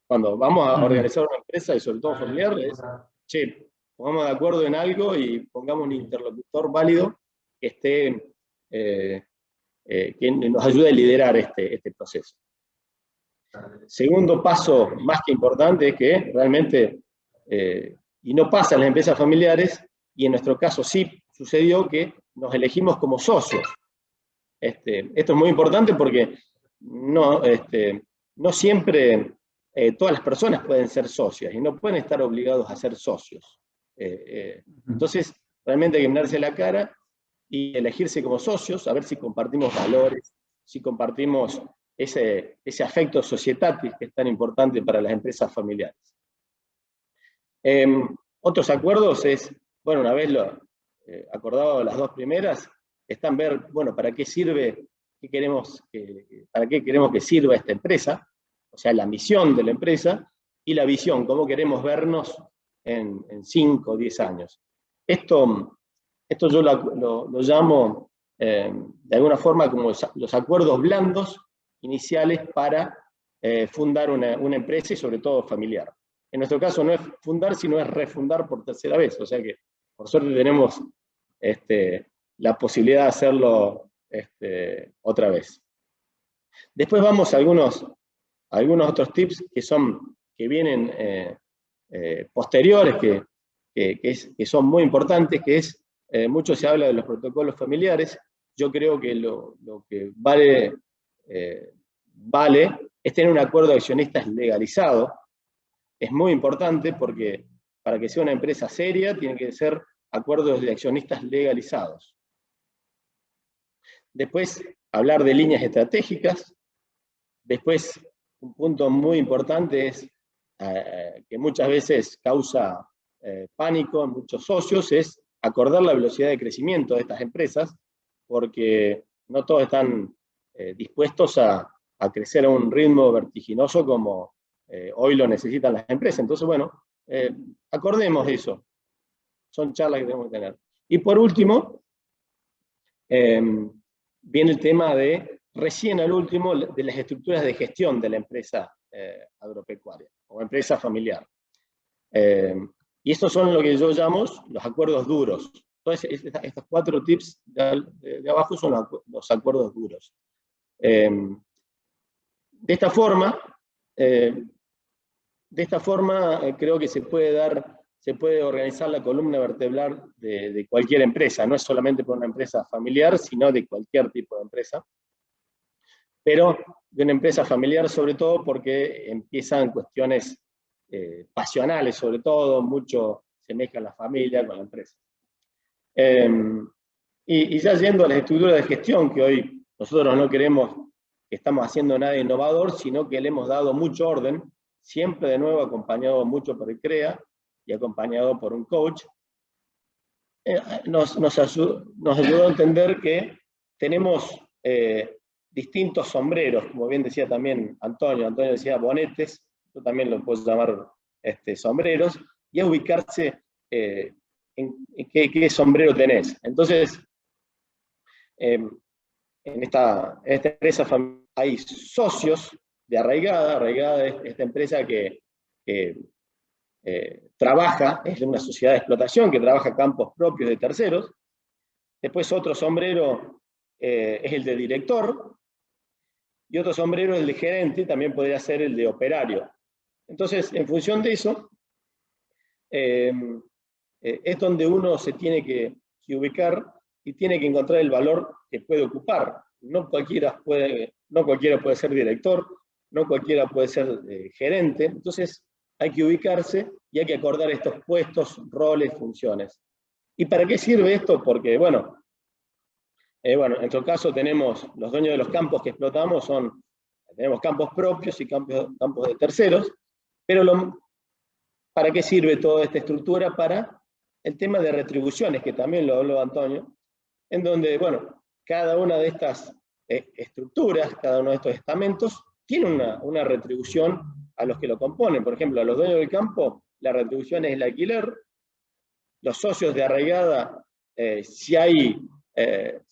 Cuando vamos a organizar una empresa, y sobre todo familiar, es, che, pongamos de acuerdo en algo y pongamos un interlocutor válido que esté, que nos ayude a liderar este proceso. Segundo paso, más que importante, es que realmente, y no pasa en las empresas familiares, y en nuestro caso sí sucedió que nos elegimos como socios. Esto es muy importante porque no siempre todas las personas pueden ser socias y no pueden estar obligados a ser socios. Entonces, realmente hay que mirarse la cara y elegirse como socios, a ver si compartimos valores, si compartimos ese afecto societatis que es tan importante para las empresas familiares. Otros acuerdos es, bueno, una vez acordado las dos primeras, están ver, bueno, para qué sirve, para qué queremos que sirva esta empresa, o sea, la misión de la empresa, y la visión, cómo queremos vernos en 5 o 10 años. Esto yo lo llamo, de alguna forma, como los acuerdos blandos iniciales para fundar una empresa y sobre todo familiar. En nuestro caso no es fundar, sino es refundar por tercera vez, o sea que por suerte tenemos la posibilidad de hacerlo otra vez. Después vamos a algunos otros tips que vienen posteriores, que son muy importantes, que es, mucho se habla de los protocolos familiares. Yo creo que lo que vale es tener un acuerdo de accionistas legalizado. Es muy importante porque para que sea una empresa seria tiene que ser acuerdos de accionistas legalizados. Después, hablar de líneas estratégicas. Después, un punto muy importante es, que muchas veces causa pánico en muchos socios, es acordar la velocidad de crecimiento de estas empresas, porque no todos están dispuestos a crecer a un ritmo vertiginoso como hoy lo necesitan las empresas. Entonces, bueno, acordemos eso. Son charlas que tenemos que tener. Y por último, viene el tema recién al último, de las estructuras de gestión de la empresa agropecuaria o empresa familiar. Y estos son lo que yo llamo los acuerdos duros. estos 4 tips de abajo son los acuerdos duros. De esta forma, creo que se puede organizar la columna vertebral de cualquier empresa. No es solamente por una empresa familiar, sino de cualquier tipo de empresa. Pero de una empresa familiar sobre todo porque empiezan cuestiones pasionales, sobre todo, mucho se mezcla la familia con la empresa. Y ya yendo a las estructuras de gestión, que hoy nosotros no queremos que estamos haciendo nada innovador, sino que le hemos dado mucho orden, siempre de nuevo acompañado mucho por el CREA y acompañado por un coach, nos ayudó a entender que tenemos distintos sombreros, como bien decía también Antonio decía bonetes, yo también lo puedo llamar sombreros, y a ubicarse en qué sombrero tenés. Entonces, en esta empresa hay socios de Arraigada es esta empresa que trabaja, es una sociedad de explotación que trabaja campos propios de terceros. Después otro sombrero es el de director, y otro sombrero es el de gerente, también podría ser el de operario. Entonces, en función de eso, es donde uno se tiene que ubicar y tiene que encontrar el valor que puede ocupar. No cualquiera puede ser director, no cualquiera puede ser gerente, entonces hay que ubicarse y hay que acordar estos puestos, roles, funciones. ¿Y para qué sirve esto? Porque, bueno, en nuestro caso tenemos los dueños de los campos que explotamos, tenemos campos propios y campos de terceros, pero ¿para qué sirve toda esta estructura? Para el tema de retribuciones, que también lo habló Antonio, en donde, bueno, cada una de estas estructuras, cada uno de estos estamentos, tiene una retribución a los que lo componen. Por ejemplo, a los dueños del campo, la retribución es el alquiler. Los socios de Arraigada, si hay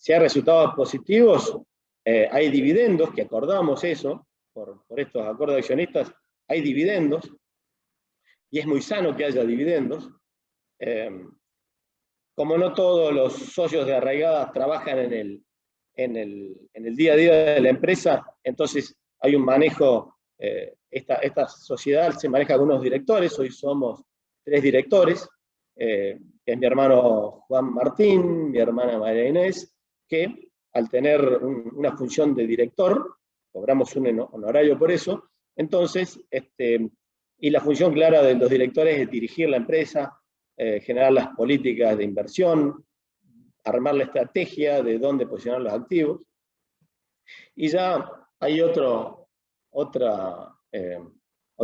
resultados positivos, hay dividendos, que acordamos eso, por estos acuerdos de accionistas, hay dividendos, y es muy sano que haya dividendos. Como no todos los socios de Arraigada trabajan en el día a día de la empresa, entonces hay un manejo, esta sociedad se maneja con unos directores, hoy somos 3 directores, que es mi hermano Juan Martín, mi hermana María Inés, que al tener una función de director, cobramos un honorario por eso, entonces, y la función clara de los directores es dirigir la empresa, generar las políticas de inversión, armar la estrategia de dónde posicionar los activos. Y ya hay otro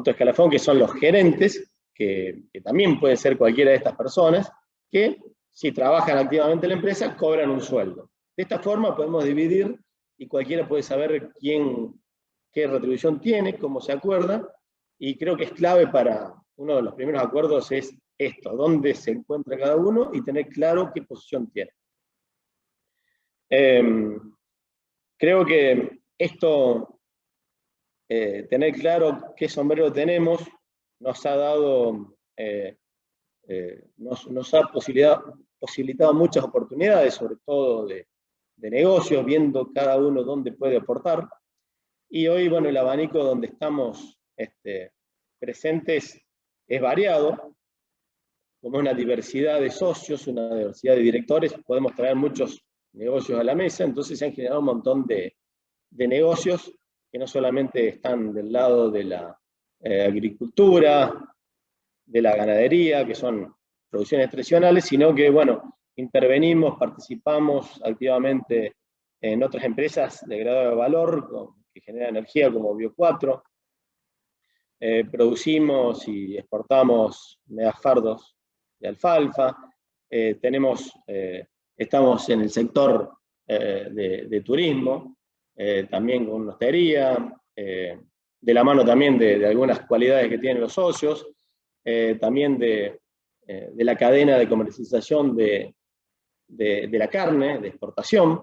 escalafón que son los gerentes, que también puede ser cualquiera de estas personas, que si trabajan activamente en la empresa, cobran un sueldo. De esta forma podemos dividir y cualquiera puede saber qué retribución tiene, cómo se acuerda, y creo que es clave para uno de los primeros acuerdos es esto, dónde se encuentra cada uno y tener claro qué posición tiene. Creo que esto, tener claro qué sombrero tenemos, nos ha dado, nos ha posibilitado muchas oportunidades, sobre todo de negocios, viendo cada uno dónde puede aportar. Y hoy, bueno, el abanico donde estamos presentes es variado, como una diversidad de socios, una diversidad de directores, podemos traer muchos negocios a la mesa, entonces se han generado un montón de negocios que no solamente están del lado de la agricultura, de la ganadería, que son producciones tradicionales, sino que, bueno, intervenimos, participamos activamente en otras empresas de grado de valor, que generan energía como Bio4, producimos y exportamos megafardos de alfalfa, estamos en el sector de turismo, también con hostería, de la mano también de algunas cualidades que tienen los socios, también de la cadena de comercialización de la carne, de exportación,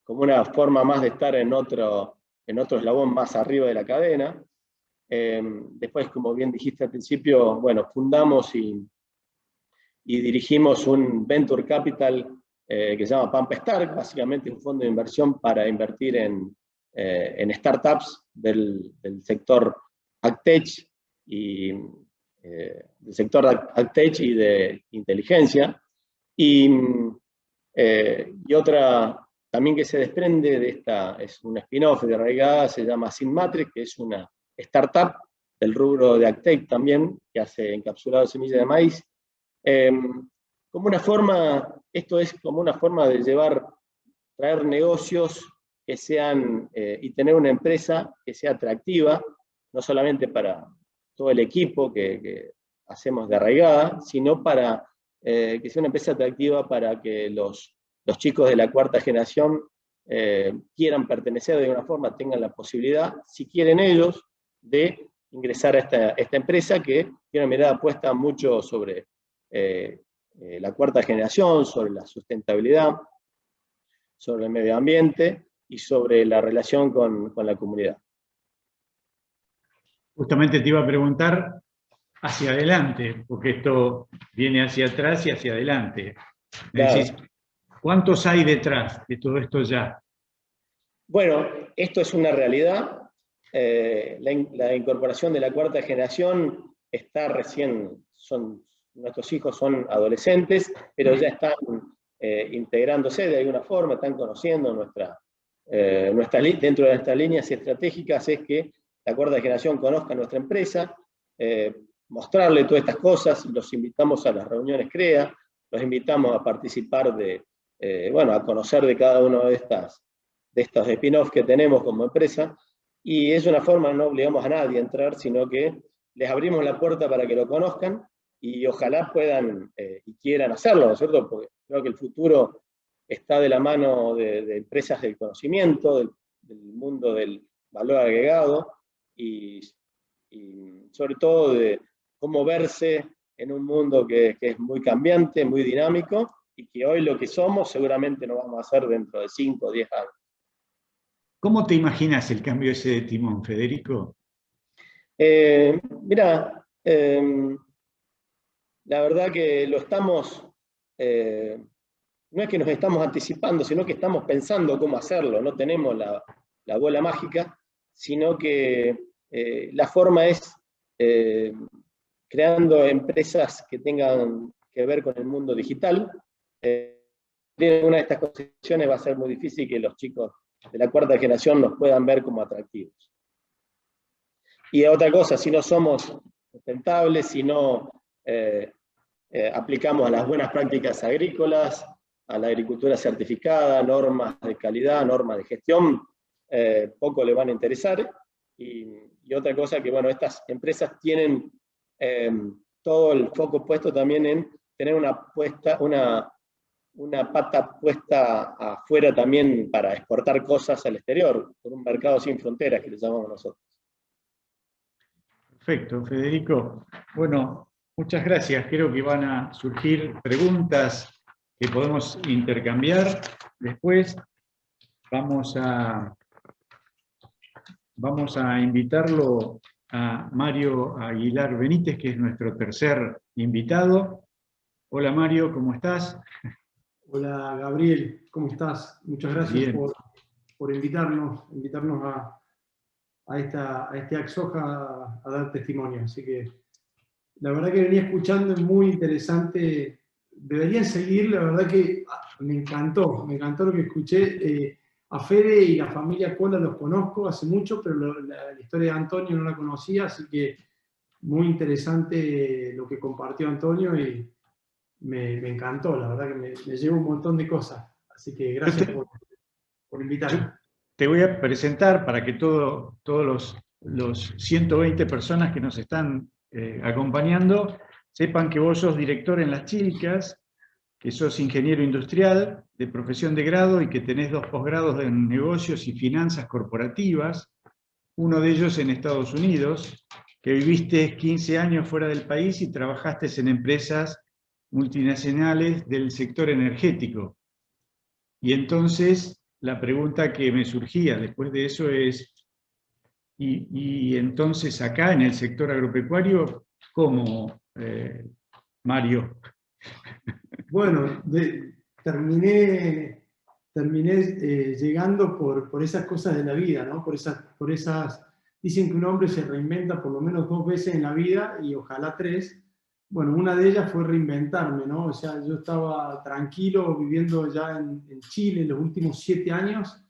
como una forma más de estar en otro eslabón más arriba de la cadena. Después, como bien dijiste al principio, bueno, fundamos y y dirigimos un Venture Capital que se llama Pampa Stark, básicamente un fondo de inversión para invertir en startups del sector AgTech y del sector AgTech y de inteligencia. Y otra también que se desprende de esta, es un spin-off de Arraigada, se llama Synmatrix, que es una startup del rubro de AgTech también, que hace encapsulado de semilla de maíz. Como una forma, esto es como una forma de traer negocios que sean, y tener una empresa que sea atractiva, no solamente para todo el equipo que hacemos de Arraigada, sino para que sea una empresa atractiva para que los chicos de la cuarta generación quieran pertenecer de alguna forma, tengan la posibilidad, si quieren ellos, de ingresar a esta empresa que tiene una mirada puesta mucho sobre la cuarta generación, sobre la sustentabilidad, sobre el medio ambiente y sobre la relación con la comunidad. Justamente te iba a preguntar hacia adelante, porque esto viene hacia atrás y hacia adelante. Claro. Decís, ¿cuántos hay detrás de todo esto ya? Bueno, esto es una realidad. La incorporación de la cuarta generación está recién, nuestros hijos son adolescentes, pero ya están integrándose de alguna forma, están conociendo dentro de nuestras líneas estratégicas es que la cuarta generación conozca nuestra empresa, mostrarle todas estas cosas, los invitamos a las reuniones CREA, los invitamos a participar a conocer de cada uno de estos spin-offs que tenemos como empresa, y es una forma, no obligamos a nadie a entrar, sino que les abrimos la puerta para que lo conozcan, y ojalá puedan y quieran hacerlo, ¿no es cierto? Porque creo que el futuro está de la mano de empresas del conocimiento, del mundo del valor agregado, y sobre todo de cómo verse en un mundo que es muy cambiante, muy dinámico, y que hoy lo que somos seguramente no vamos a ser dentro de 5 o 10 años. ¿Cómo te imaginas el cambio ese de timón, Federico? Mira, la verdad que lo estamos, no es que nos estamos anticipando, sino que estamos pensando cómo hacerlo, no tenemos la bola mágica, sino que la forma es creando empresas que tengan que ver con el mundo digital. En una de estas concepciones va a ser muy difícil que los chicos de la cuarta generación nos puedan ver como atractivos. Y otra cosa, si no somos sustentables, si no aplicamos a las buenas prácticas agrícolas, a la agricultura certificada, normas de calidad, normas de gestión, poco le van a interesar. Y otra cosa que, bueno, estas empresas tienen todo el foco puesto también en tener una pata puesta afuera también para exportar cosas al exterior, por un mercado sin fronteras que le llamamos nosotros. Perfecto, Federico. Bueno, muchas gracias. Creo que van a surgir preguntas que podemos intercambiar. Después vamos a invitarlo a Mario Aguilar Benítez, que es nuestro tercer invitado. Hola Mario, ¿cómo estás? Hola Gabriel, ¿cómo estás? Muchas gracias por invitarnos a este AgSoja a dar testimonio. Así que la verdad que venía escuchando, es muy interesante. Deberían seguir, la verdad que me encantó lo que escuché. A Fede y la familia Cola los conozco hace mucho, pero la historia de Antonio no la conocía, así que muy interesante lo que compartió Antonio y me encantó, la verdad que me llevo un montón de cosas. Así que gracias por invitarme. Te voy a presentar para que todos los 120 personas que nos están acompañando sepan que vos sos director en Las Chilcas, que sos ingeniero industrial de profesión de grado y que tenés 2 posgrados en negocios y finanzas corporativas, uno de ellos en Estados Unidos, que viviste 15 años fuera del país y trabajaste en empresas multinacionales del sector energético. Y entonces la pregunta que me surgía después de eso es, y entonces acá en el sector agropecuario, ¿cómo, Mario? Bueno, terminé llegando por esas cosas de la vida, ¿no? Por esas, dicen que un hombre se reinventa por lo menos 2 veces en la vida y ojalá 3. Bueno, una de ellas fue reinventarme, ¿no? O sea, yo estaba tranquilo viviendo ya en Chile los últimos 7 años.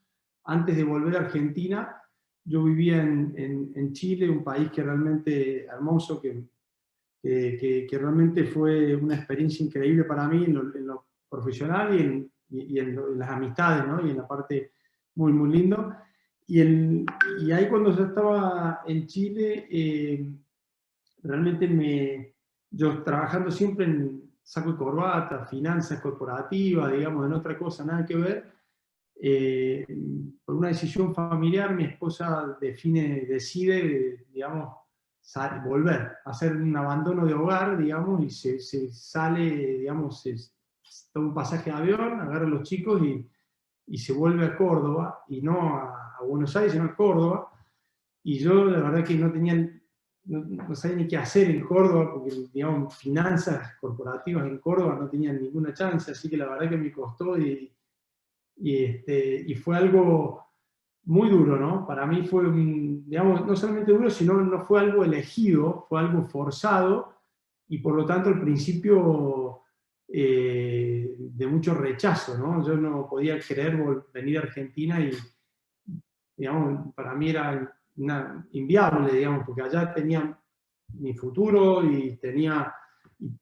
Antes de volver a Argentina, yo vivía en Chile, un país que realmente hermoso, que realmente fue una experiencia increíble para mí en lo profesional y en las amistades, ¿no? Y en la parte muy, muy lindo. Y ahí cuando yo estaba en Chile, realmente yo trabajando siempre en saco y corbata, finanzas corporativas, digamos, en otra cosa, nada que ver, por una decisión familiar, mi esposa decide, digamos, volver, hacer un abandono de hogar, digamos, y se sale, digamos, toma un pasaje de avión, agarra a los chicos y se vuelve a Córdoba, y no a Buenos Aires, sino a Córdoba, y yo la verdad que no sabía ni qué hacer en Córdoba, porque, digamos, finanzas corporativas en Córdoba no tenían ninguna chance, así que la verdad que me costó y fue algo muy duro, ¿no? Para mí fue, digamos, no solamente duro, sino no fue algo elegido, fue algo forzado, y por lo tanto al principio de mucho rechazo, ¿no? Yo no podía creer venir a Argentina y, digamos, para mí era inviable, digamos, porque allá tenía mi futuro y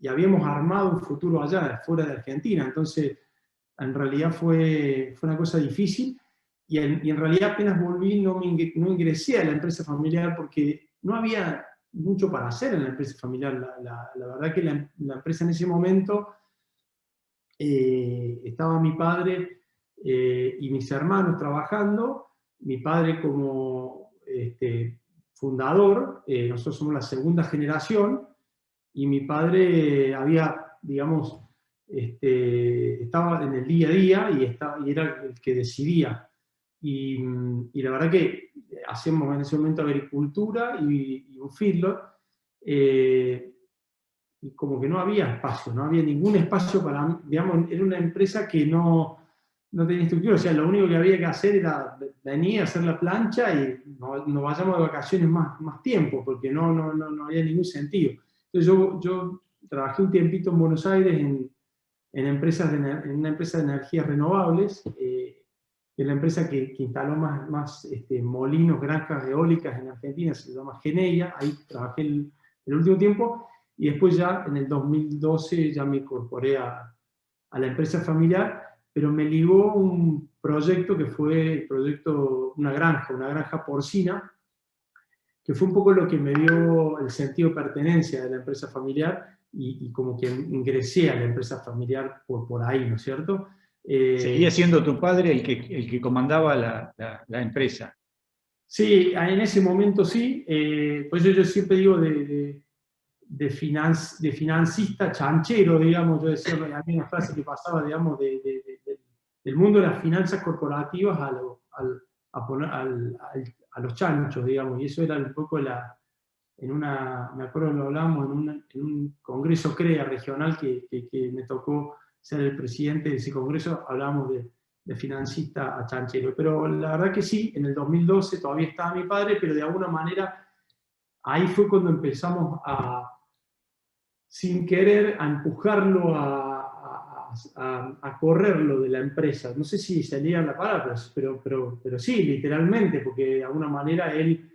habíamos armado un futuro allá, fuera de Argentina, entonces en realidad fue una cosa difícil. Y en realidad apenas volví, no ingresé a la empresa familiar porque no había mucho para hacer en la empresa familiar. La verdad que la empresa en ese momento estaba mi padre y mis hermanos trabajando, mi padre como fundador, nosotros somos la segunda generación, y mi padre había, digamos, estaba en el día a día y era el que decidía. Y la verdad que hacemos en ese momento agricultura y un feedlot, y como que no había espacio, no había ningún espacio para, digamos, era una empresa que no tenía estructura, o sea, lo único que había que hacer era venir a hacer la plancha y nos vayamos de vacaciones más tiempo, porque no había ningún sentido. Entonces yo trabajé un tiempito en Buenos Aires en una empresa de energías renovables, que es la empresa que instaló más molinos, granjas eólicas en Argentina, se llama Geneia. Ahí trabajé el último tiempo, y después ya en el 2012 ya me incorporé a la empresa familiar, pero me ligó un proyecto que fue el proyecto una granja porcina, que fue un poco lo que me dio el sentido de pertenencia de la empresa familiar, y como que ingresé a la empresa familiar por ahí, ¿no es cierto? Seguía siendo tu padre el que comandaba la empresa. Sí, en ese momento sí. Pues yo siempre digo de financista chanchero, digamos. Yo decía, había una frase que pasaba, digamos, del mundo de las finanzas corporativas a los chanchos, digamos. Y eso era un poco me acuerdo que lo hablamos en un congreso CREA regional que me tocó ser el presidente de ese congreso. Hablábamos de financista a chanchero. Pero la verdad que sí, en el 2012 todavía estaba mi padre, pero de alguna manera ahí fue cuando empezamos sin querer, a empujarlo, a correrlo de la empresa. No sé si salía la palabra, pero sí, literalmente, porque de alguna manera él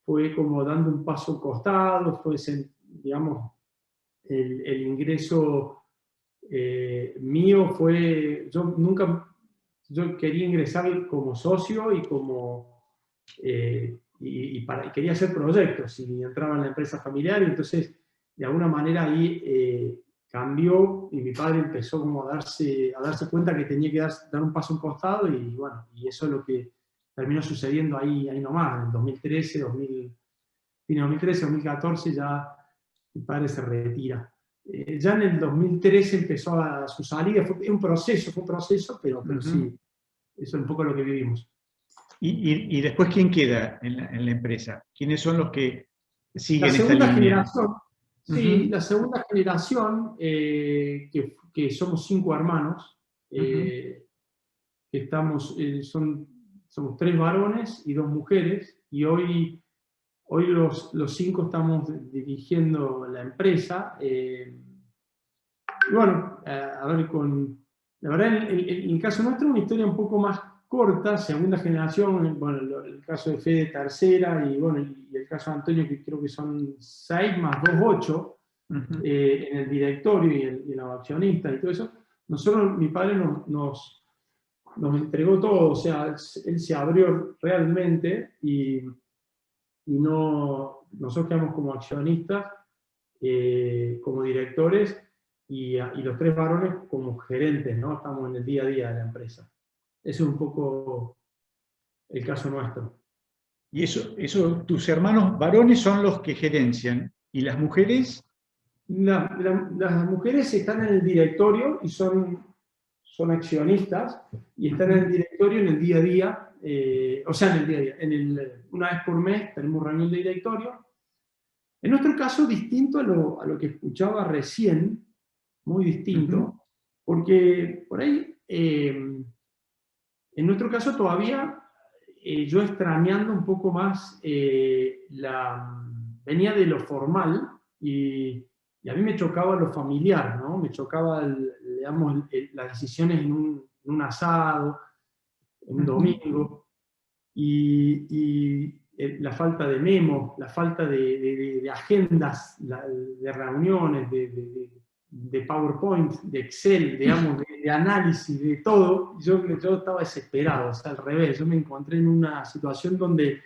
fue como dando un paso costado, fue, digamos, el ingreso mío fue, yo quería ingresar como socio y quería hacer proyectos, y entraba en la empresa familiar, y entonces de alguna manera ahí cambió, y mi padre empezó como a darse cuenta que tenía que dar un paso a un costado, y bueno, y eso es lo que terminó sucediendo ahí nomás, en 2013, 2014 ya mi padre se retira. Ya en el 2013 empezó su salida, fue un proceso, pero sí, eso es un poco lo que vivimos. ¿Y después quién queda en la empresa? ¿Quiénes son los que siguen esta línea? Sí, la segunda generación, que somos 5 hermanos, que estamos, somos 3 varones y 2 mujeres, y hoy los 5 estamos dirigiendo la empresa. Y bueno, a ver, la verdad, en el caso nuestro, una historia un poco más corta, segunda generación, bueno, el caso de Fede, tercera, y bueno, y el caso de Antonio, que creo que son 6 más 2, 8, en el directorio y en los accionistas y todo eso. Nosotros, mi padre nos entregó todo, o sea, él se abrió realmente y nosotros quedamos como accionistas, como directores, y los 3 varones como gerentes, ¿no? Estamos en el día a día de la empresa. Ese es un poco el caso nuestro. Y eso, tus hermanos varones son los que gerencian, ¿y las mujeres? Las mujeres están en el directorio y son accionistas, y están en el directorio en el día a día, o sea, en el día a día, una vez por mes tenemos reunión de directorio. En nuestro caso, distinto a lo que escuchaba recién, muy distinto, porque por ahí, en nuestro caso todavía, yo extrañando un poco más, venía de lo formal, y a mí me chocaba lo familiar, ¿no? Me chocaba, digamos, las decisiones en un asado, en un domingo, y la falta de memos, la falta de agendas, de reuniones, de PowerPoint, de Excel, digamos, de análisis, de todo. Yo estaba desesperado, o sea, al revés. Yo me encontré en una situación donde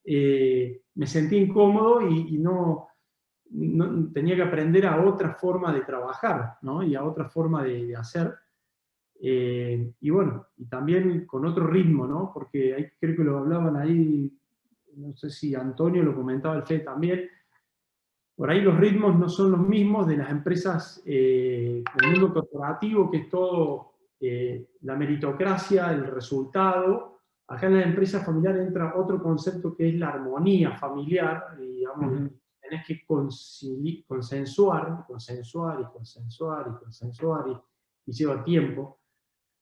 me sentí incómodo y no tenía que aprender a otra forma de trabajar, ¿no? Y a otra forma de hacer. Y bueno, y también con otro ritmo, ¿no? Porque creo que lo hablaban ahí, no sé si Antonio lo comentaba, el Fede también. Por ahí los ritmos no son los mismos de las empresas, del mundo corporativo, que es todo la meritocracia, el resultado. Acá en la empresa familiar entra otro concepto que es la armonía familiar, digamos, tenés que consensuar, y lleva tiempo.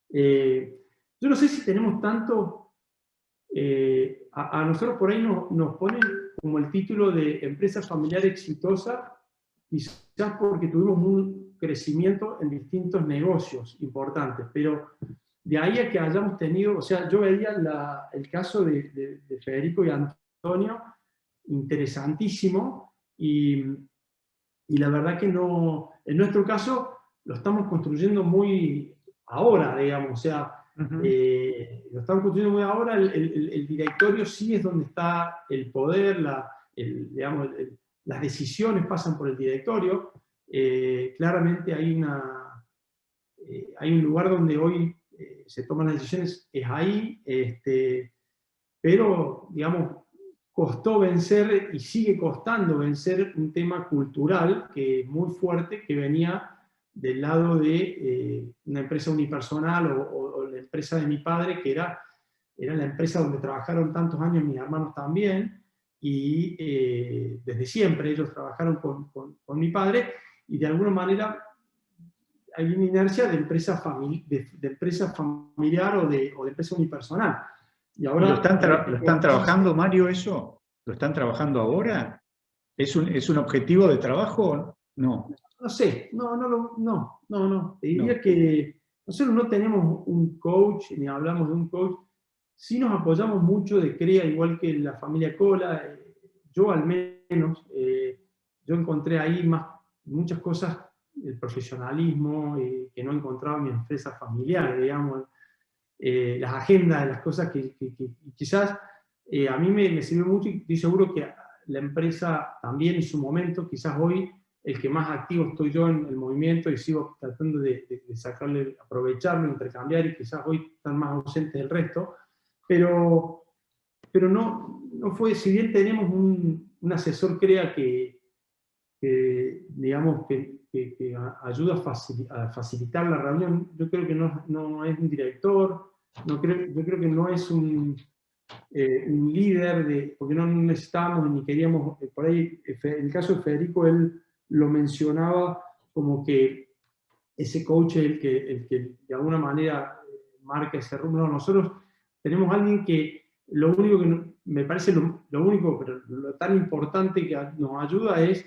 Yo no sé si tenemos tanto, a nosotros por ahí nos ponen como el título de empresa familiar exitosa, quizás porque tuvimos un crecimiento en distintos negocios importantes, pero de ahí a que hayamos tenido, o sea, yo veía el caso de Federico y Antonio, interesantísimo, y la verdad que no, en nuestro caso lo estamos construyendo muy ahora, digamos, o sea, lo estamos construyendo muy ahora. El directorio sí es donde está el poder, digamos, las decisiones pasan por el directorio. Claramente hay un lugar donde hoy se toman las decisiones, es ahí, pero, digamos, costó vencer y sigue costando vencer un tema cultural que es muy fuerte, que venía del lado de una empresa unipersonal o la empresa de mi padre, que era la empresa donde trabajaron tantos años mis hermanos también, y desde siempre ellos trabajaron con mi padre, y de alguna manera hay una inercia de empresa familiar o de empresa unipersonal. Y ahora, ¿Lo están trabajando, Mario, eso? ¿Lo están trabajando ahora? ¿Es un objetivo de trabajo? No. No sé, no. Te diría que nosotros no tenemos un coach, ni hablamos de un coach. Sí nos apoyamos mucho de CREA, igual que la familia Cola. Yo al menos, yo encontré ahí muchas cosas, el profesionalismo, que no encontraba en mi empresa familiar, digamos. Las agendas, las cosas que quizás a mí me sirvió mucho, y estoy seguro que la empresa también en su momento, quizás hoy el que más activo estoy yo en el movimiento y sigo tratando de sacarle, aprovecharlo, intercambiar, y quizás hoy están más ausentes del resto, pero no fue, si bien tenemos un asesor CREA que digamos que ayuda a facilitar la reunión, yo creo que no es un director, yo creo que no es un líder, porque no necesitábamos ni queríamos, por ahí, en el caso de Federico, él lo mencionaba como que ese coach es el que de alguna manera marca ese rumbo. No, nosotros tenemos a alguien que lo único que me parece lo único, pero lo tan importante que nos ayuda es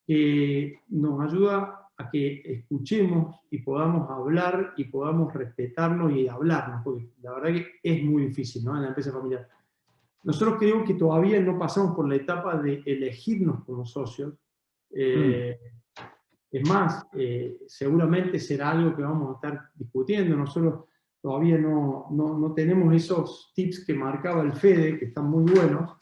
que nos ayuda a que escuchemos y podamos hablar y podamos respetarnos y hablarnos, porque la verdad que es muy difícil, ¿no? En la empresa familiar. Nosotros creo que todavía no pasamos por la etapa de elegirnos como socios. Es más, seguramente será algo que vamos a estar discutiendo. Nosotros todavía no tenemos esos tips que marcaba el Fede, que están muy buenos.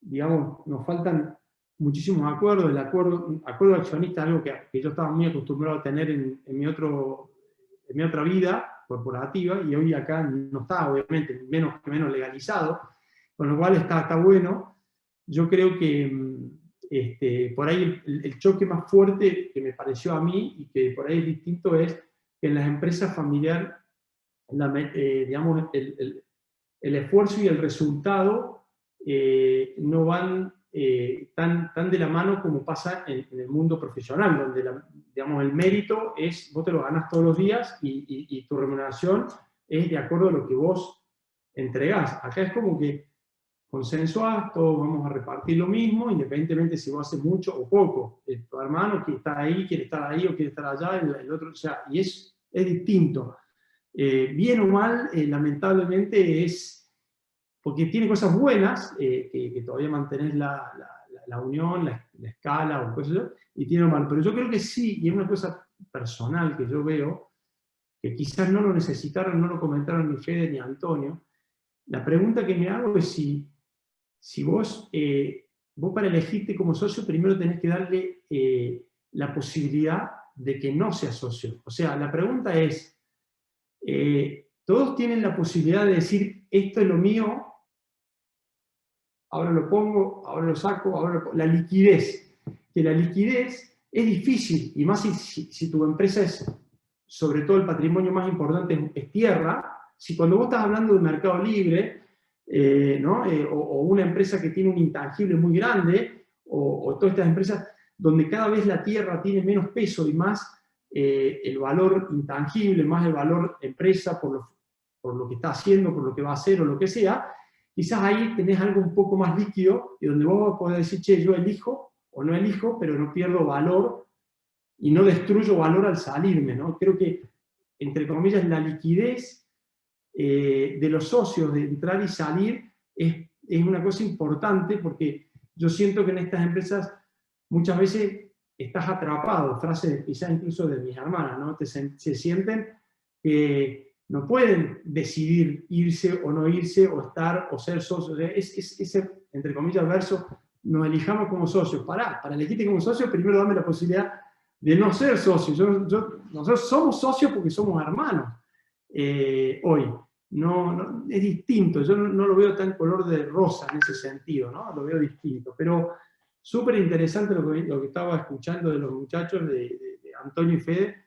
Digamos, nos faltan muchísimos acuerdos. El acuerdo accionista, algo que yo estaba muy acostumbrado a tener en mi otra vida corporativa, y hoy acá no está, obviamente, menos legalizado, con lo cual está bueno. Yo creo que por ahí el choque más fuerte que me pareció a mí, y que por ahí es distinto, es que en las empresas familiares, digamos, el esfuerzo y el resultado no van tan de la mano como pasa en el mundo profesional, donde digamos, el mérito es, vos te lo ganás todos los días y tu remuneración es de acuerdo a lo que vos entregás. Acá es como que consensuás, todos vamos a repartir lo mismo, independientemente si vos haces mucho o poco. Tu hermano que está ahí, quiere estar ahí o quiere estar allá, el otro, o sea, y es distinto. Bien o mal, lamentablemente es, porque tiene cosas buenas, que todavía mantenés la unión, la escala o cosas así, y tiene lo mal. Pero yo creo que sí, y es una cosa personal que yo veo, que quizás no lo necesitaron, no lo comentaron ni Fede ni Antonio. La pregunta que me hago es si vos para elegirte como socio, primero tenés que darle la posibilidad de que no sea socio. O sea, la pregunta es, todos tienen la posibilidad de decir, esto es lo mío, ahora lo pongo, ahora lo saco, ahora lo pongo. La liquidez. Que la liquidez es difícil, y más si tu empresa es, sobre todo el patrimonio más importante es tierra. Si cuando vos estás hablando de mercado libre, ¿no? O una empresa que tiene un intangible muy grande, o todas estas empresas donde cada vez la tierra tiene menos peso y más el valor intangible, más el valor empresa por lo que está haciendo, por lo que va a hacer o lo que sea, quizás ahí tenés algo un poco más líquido y donde vos vas a poder decir, che, yo elijo o no elijo, pero no pierdo valor y no destruyo valor al salirme, ¿no? Creo que, entre comillas, la liquidez de los socios de entrar y salir es una cosa importante, porque yo siento que en estas empresas muchas veces estás atrapado, frases quizás incluso de mis hermanas, ¿no? Se sienten que no pueden decidir irse o no irse, o estar o ser socios. Ese, entre comillas, verso, nos elijamos como socios. Para elegirte como socio, primero dame la posibilidad de no ser socio. Nosotros somos socios porque somos hermanos hoy. No, es distinto, yo no lo veo tan color de rosa en ese sentido, ¿no? Lo veo distinto, pero súper interesante lo que estaba escuchando de los muchachos, de Antonio y Fede.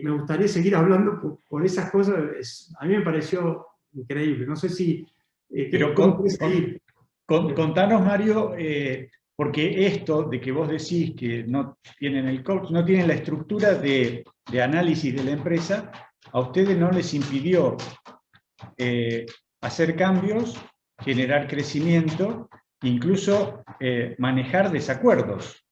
Me gustaría seguir hablando por esas cosas, a mí me pareció increíble, no sé si... pero contanos, Mario, porque esto de que vos decís que no tienen el coach, no tienen la estructura de análisis de la empresa, a ustedes no les impidió hacer cambios, generar crecimiento, incluso manejar desacuerdos.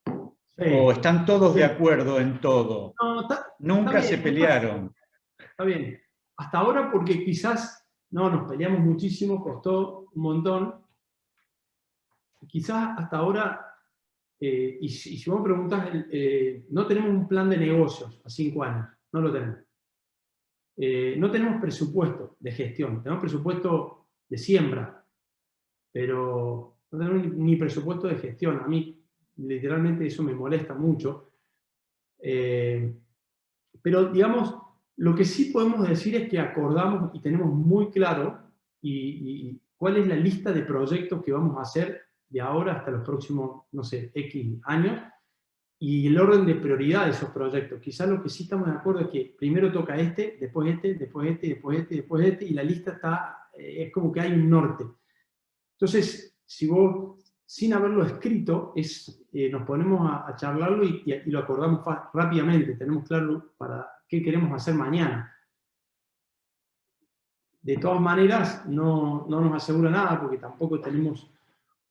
Sí. ¿O están todos de acuerdo en todo? No, Nunca se pelearon. Está bien. Hasta ahora, porque quizás nos peleamos muchísimo, costó un montón. Quizás hasta ahora, y si vos me preguntás, no tenemos un plan de negocios a 5 años, no lo tenemos. No tenemos presupuesto de gestión, tenemos presupuesto de siembra, pero no tenemos ni presupuesto de gestión. A mí literalmente eso me molesta mucho. Pero digamos, lo que sí podemos decir es que acordamos y tenemos muy claro y cuál es la lista de proyectos que vamos a hacer de ahora hasta los próximos, no sé, X años, y el orden de prioridad de esos proyectos. Quizás lo que sí estamos de acuerdo es que primero toca después después después y la lista está, es como que hay un norte. Entonces, si vos sin haberlo escrito, nos ponemos a charlarlo y lo acordamos rápidamente, tenemos claro para qué queremos hacer mañana. De todas maneras, no nos asegura nada, porque tampoco tenemos,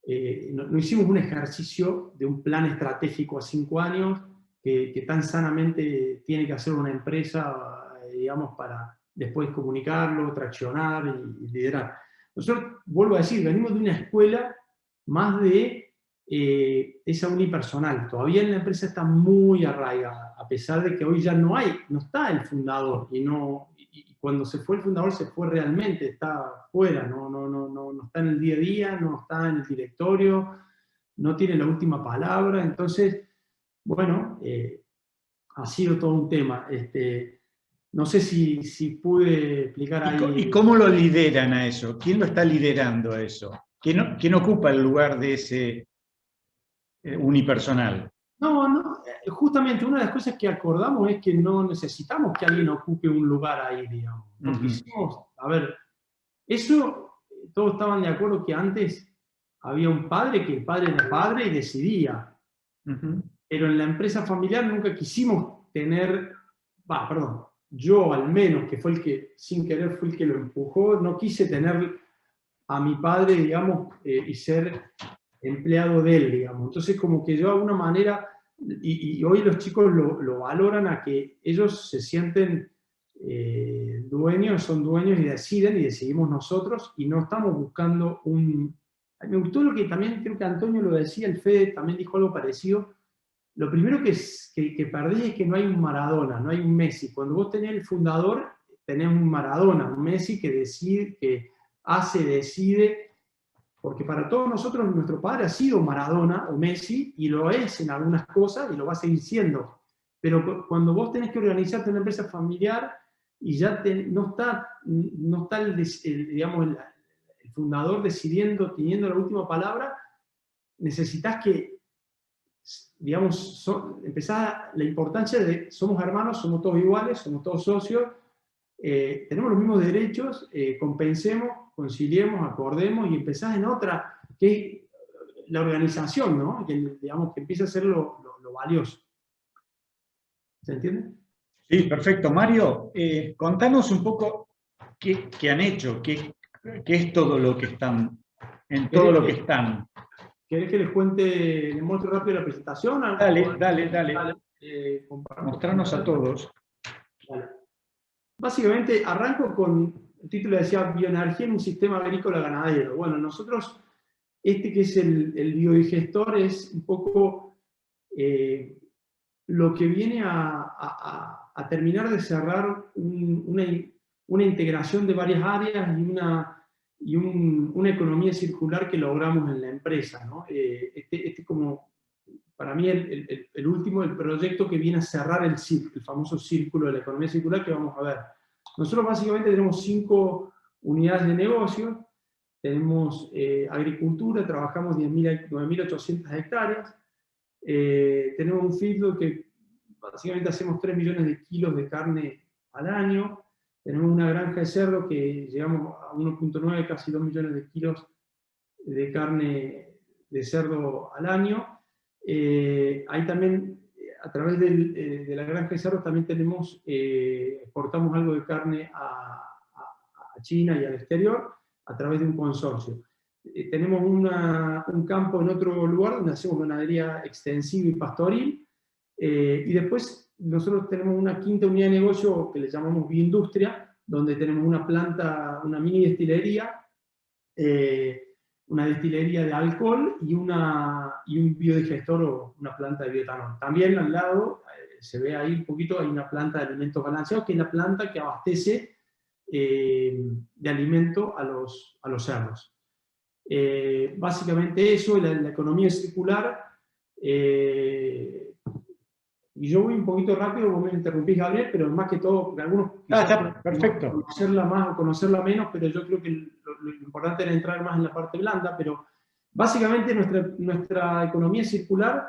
no hicimos un ejercicio de un plan estratégico a 5 años, que tan sanamente tiene que hacer una empresa, digamos, para después comunicarlo, traccionar y liderar. Nosotros, vuelvo a decir, venimos de una escuela más de esa unipersonal. Todavía en la empresa está muy arraigada, a pesar de que hoy ya no está el fundador, y cuando se fue el fundador se fue realmente, está fuera, no está en el día a día, no está en el directorio, no tiene la última palabra. Entonces, bueno, ha sido todo un tema. No sé si pude explicar ahí. ¿Y cómo lo lideran a eso? ¿Quién lo está liderando a eso? ¿Quién ocupa el lugar de ese unipersonal? No, justamente una de las cosas que acordamos es que no necesitamos que alguien ocupe un lugar ahí, digamos. Porque hicimos, a ver, eso, todos estaban de acuerdo que antes había un padre, que el padre era padre y decidía. Pero en la empresa familiar nunca quisimos tener, yo al menos, que fue el que, sin querer, fue el que lo empujó, no quise tener a mi padre, digamos, y ser empleado de él, digamos. Entonces, como que yo de alguna manera, y hoy los chicos lo valoran, a que ellos se sienten dueños, son dueños y decidimos nosotros, y no estamos buscando un... Me gustó lo que también creo que Antonio lo decía, el Fede también dijo algo parecido. Lo primero que perdés es que no hay un Maradona, no hay un Messi. Cuando vos tenés el fundador, tenés un Maradona, un Messi que decide, que hace, decide, porque para todos nosotros nuestro padre ha sido Maradona o Messi, y lo es en algunas cosas y lo va a seguir siendo. Pero cuando vos tenés que organizarte una empresa familiar y ya no está el fundador decidiendo, teniendo la última palabra, necesitas que, digamos, empezar la importancia de somos hermanos, somos todos iguales, somos todos socios, tenemos los mismos derechos, compensemos, conciliemos, acordemos, y empezás en otra, que es la organización, ¿no? Que, digamos, que empieza a ser lo valioso. ¿Se entiende? Sí, perfecto. Mario, contanos un poco qué han hecho, qué es todo lo que están, en todo lo que están. ¿Querés que les cuente, les muestre rápido la presentación? Dale. Mostrarnos a todos. Dale. Básicamente arranco con, el título decía bioenergía en un sistema agrícola ganadero. Bueno, nosotros, que es el biodigestor, es un poco lo que viene a terminar de cerrar una integración de varias áreas y una economía circular que logramos en la empresa, ¿no? Como, para mí, el último, el proyecto que viene a cerrar el famoso círculo de la economía circular que vamos a ver. Nosotros básicamente tenemos 5 unidades de negocio. Tenemos agricultura, trabajamos 9.800 hectáreas. Tenemos un feedlot que básicamente hacemos 3 millones de kilos de carne al año. Tenemos una granja de cerdo que llegamos a 1.9, casi 2 millones de kilos de carne de cerdo al año. Ahí también, a través de la granja de cerdo, también exportamos algo de carne a China y al exterior a través de un consorcio. Tenemos un campo en otro lugar donde hacemos ganadería extensiva y pastoril, y después nosotros tenemos una quinta unidad de negocio que le llamamos bioindustria, donde tenemos una planta, una mini destilería, una destilería de alcohol y un biodigestor o una planta de bioetanol. También al lado, se ve ahí un poquito, hay una planta de alimentos balanceados, que es la planta que abastece de alimento a los cerdos. Básicamente eso, la economía circular. Y yo voy un poquito rápido, vos me interrumpís, Gabriel, pero más que todo, porque algunos está perfecto. Conocerla más o conocerla menos, pero yo creo que lo importante era entrar más en la parte blanda. Pero básicamente nuestra economía circular,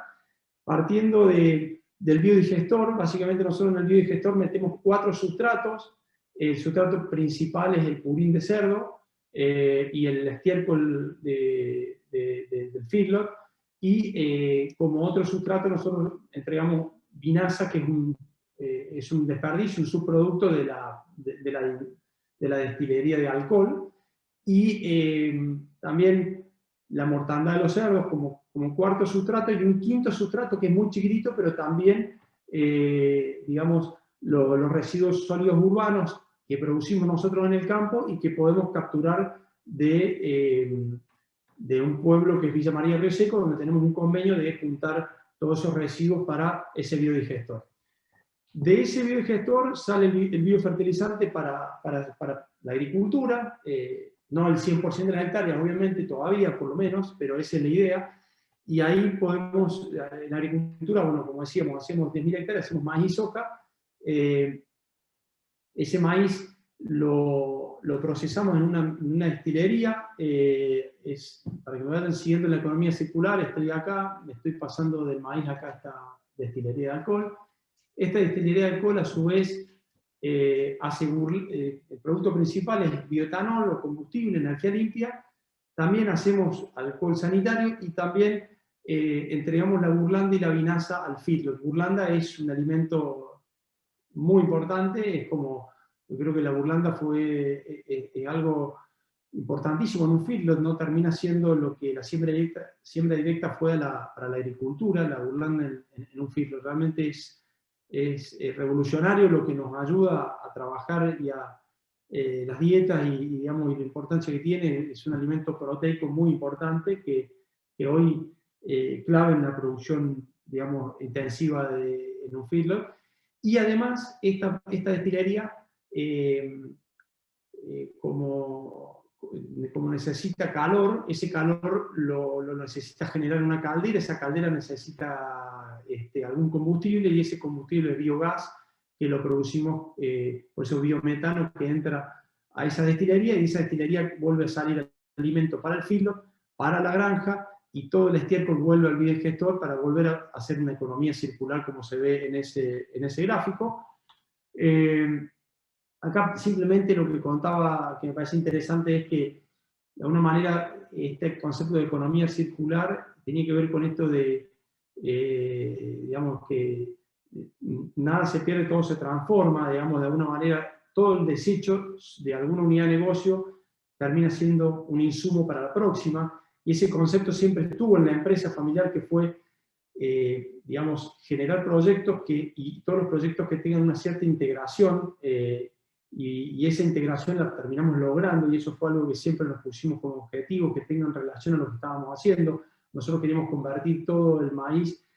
partiendo del biodigestor, básicamente nosotros en el biodigestor metemos 4 sustratos. El sustrato principal es el purín de cerdo y el estiércol de del feedlot, y como otro sustrato nosotros entregamos vinaza, que es un desperdicio, un subproducto de la destilería de alcohol, y también la mortandad de los cerdos como cuarto sustrato, y un quinto sustrato que es muy chiquitito, pero también, digamos, los residuos sólidos urbanos que producimos nosotros en el campo y que podemos capturar de un pueblo que es Villa María Río Seco, donde tenemos un convenio de juntar todos esos residuos para ese biodigestor. De ese biodigestor sale el biofertilizante para la agricultura, no el 100% de las hectáreas, obviamente, todavía, por lo menos, pero esa es la idea. Y ahí podemos, en la agricultura, bueno, como decíamos, hacemos 10.000 hectáreas, hacemos maíz y soja. Ese maíz lo procesamos en una destilería. Para que me vayan siguiendo en la economía circular, estoy acá, me estoy pasando del maíz acá a esta destilería de alcohol. Esta destilería de alcohol, a su vez, hace el producto principal es bioetanol o combustible, energía limpia. También hacemos alcohol sanitario y también entregamos la burlanda y la vinaza al feedlot. Burlanda es un alimento muy importante, es como, yo creo que la burlanda fue algo importantísimo en un feedlot, no termina siendo lo que la siembra directa fue para la agricultura, la burlanda en un feedlot. Realmente es revolucionario, lo que nos ayuda a trabajar y a las dietas digamos, y la importancia que tiene. Es un alimento proteico muy importante que hoy clave en la producción, digamos, intensiva en un feedlot. Y además esta destilería, como necesita calor, ese calor lo necesita generar una caldera, esa caldera necesita algún combustible, y ese combustible es biogás, que lo producimos, por eso biometano, que entra a esa destilería, y esa destilería vuelve a salir alimento para el feedlot, para la granja, y todo el estiércol vuelve al biodigestor para volver a hacer una economía circular, como se ve en ese gráfico. Acá simplemente lo que contaba, que me parece interesante, es que de alguna manera este concepto de economía circular tenía que ver con esto de, digamos, que nada se pierde, todo se transforma, digamos, de alguna manera todo el desecho de alguna unidad de negocio termina siendo un insumo para la próxima, y ese concepto siempre estuvo en la empresa familiar, que fue, digamos, generar proyectos y todos los proyectos que tengan una cierta integración, y esa integración la terminamos logrando, y eso fue algo que siempre nos pusimos como objetivo, que tengan relación a lo que estábamos haciendo. Nosotros queríamos convertir todo el maíz,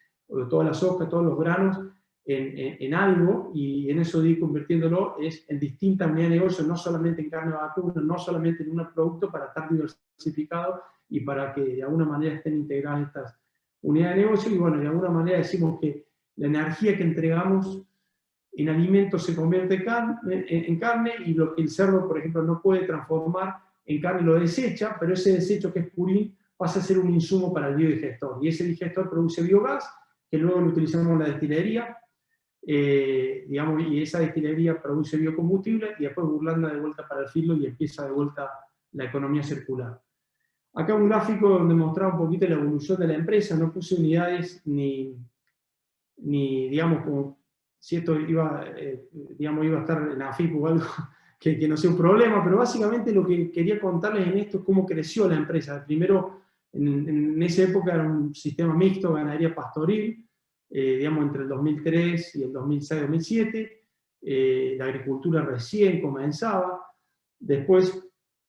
toda la soja, todos los granos, en algo, y en eso de ir convirtiéndolo es en distintas unidades de negocio, no solamente en carne vacuna, no solamente en un producto, para estar diversificado y para que de alguna manera estén integradas estas unidades de negocio. Y bueno, de alguna manera decimos que la energía que entregamos en alimentos se convierte en carne, y lo que el cerdo, por ejemplo, no puede transformar en carne lo desecha, pero ese desecho, que es purín, pasa a ser un insumo para el biodigestor, y ese digestor produce biogás, que luego lo utilizamos en la destilería, digamos, y esa destilería produce biocombustible, y después burlanda de vuelta para el feedlot, y empieza de vuelta la economía circular. Acá un gráfico donde mostraba un poquito la evolución de la empresa. No puse unidades ni digamos, como si esto digamos, iba a estar en AFIP o algo, que no sea un problema, pero básicamente lo que quería contarles en esto es cómo creció la empresa. Primero, en esa época era un sistema mixto, ganadería pastoril, digamos, entre el 2003 y el 2006-2007, la agricultura recién comenzaba. Después,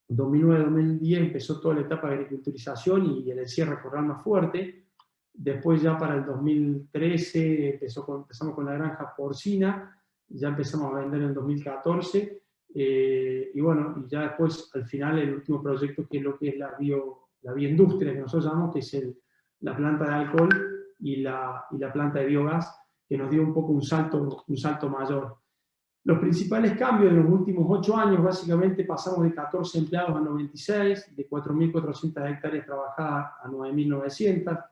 2009-2010 empezó toda la etapa de agriculturización y el encierro rural más fuerte. Después, ya para el 2013 empezamos con la granja porcina, ya empezamos a vender en el 2014, y bueno, y ya después, al final, el último proyecto, que es lo que es la bioindustria, que nosotros llamamos, que es la planta de alcohol y la planta de biogás, que nos dio un poco un salto mayor. Los principales cambios en los últimos 8 años, básicamente pasamos de 14 empleados a 96, de 4.400 hectáreas trabajadas a 9.900.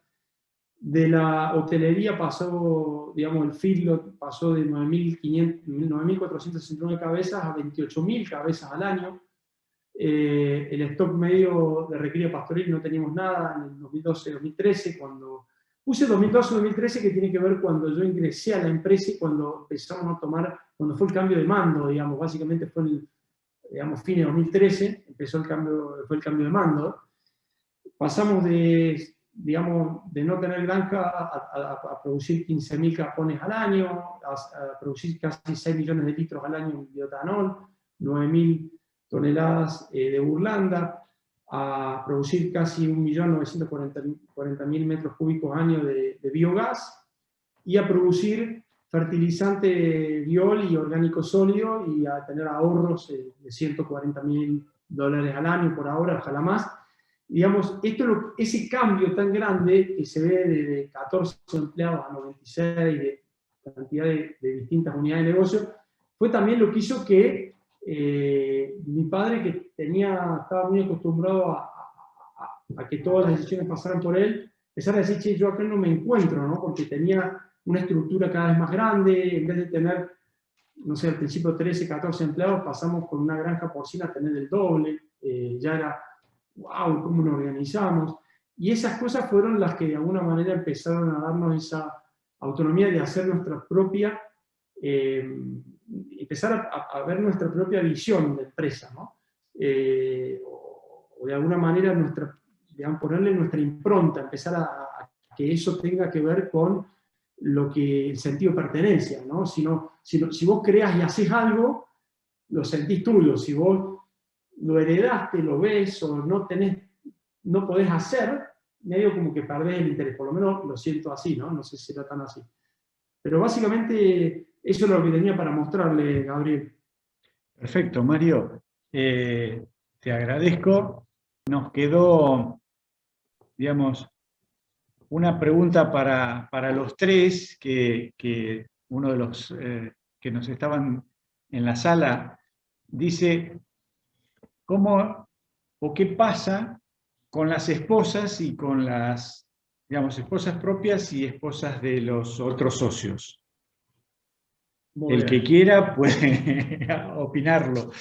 De la hotelería pasó, digamos, el feedlot pasó de 9.469 cabezas a 28.000 cabezas al año. El stock medio de recría pastoril no teníamos nada en el 2012-2013, cuando puse 2012-2013, que tiene que ver cuando yo ingresé a la empresa y cuando empezamos a tomar, cuando fue el cambio de mando, digamos, básicamente fue en el, fin de 2013, fue el cambio de mando. Pasamos de, digamos, de no tener granja a producir 15.000 capones al año, a producir casi 6 millones de litros al año en bioetanol, 9.000 toneladas de burlanda, a producir casi 1.940.000 metros cúbicos año de biogás, y a producir fertilizante biol y orgánico sólido, y a tener ahorros de $140.000 al año por ahora, ojalá más. Digamos, ese cambio tan grande que se ve de 14 empleados a 96, de cantidad de distintas unidades de negocio, fue también lo que hizo que mi padre, que estaba muy acostumbrado a que todas las decisiones pasaran por él, empezara a decir, che, yo acá no me encuentro, ¿no? Porque tenía una estructura cada vez más grande, en vez de tener, no sé, al principio 13, 14 empleados, pasamos con una granja porcina a tener el doble, ya era, wow, ¿cómo nos organizamos? Y esas cosas fueron las que de alguna manera empezaron a darnos esa autonomía de hacer nuestra propia, empezar a ver nuestra propia visión de empresa, ¿no? O de alguna manera digamos, ponerle nuestra impronta, empezar a que eso tenga que ver con el sentido de pertenencia, ¿no? Si vos creás y haces algo, lo sentís tuyo. Si vos lo heredaste, lo ves, o no podés hacer, medio como que perdés el interés, por lo menos lo siento así, ¿no? No sé si será tan así. Pero básicamente eso es lo que tenía para mostrarle, Gabriel. Perfecto, Mario. Te agradezco. Nos quedó, digamos, una pregunta para los tres, que uno de los que nos estaban en la sala dice, ¿cómo o qué pasa con las esposas y con las, digamos, esposas propias y esposas de los otros socios? El que quiera puede opinarlo.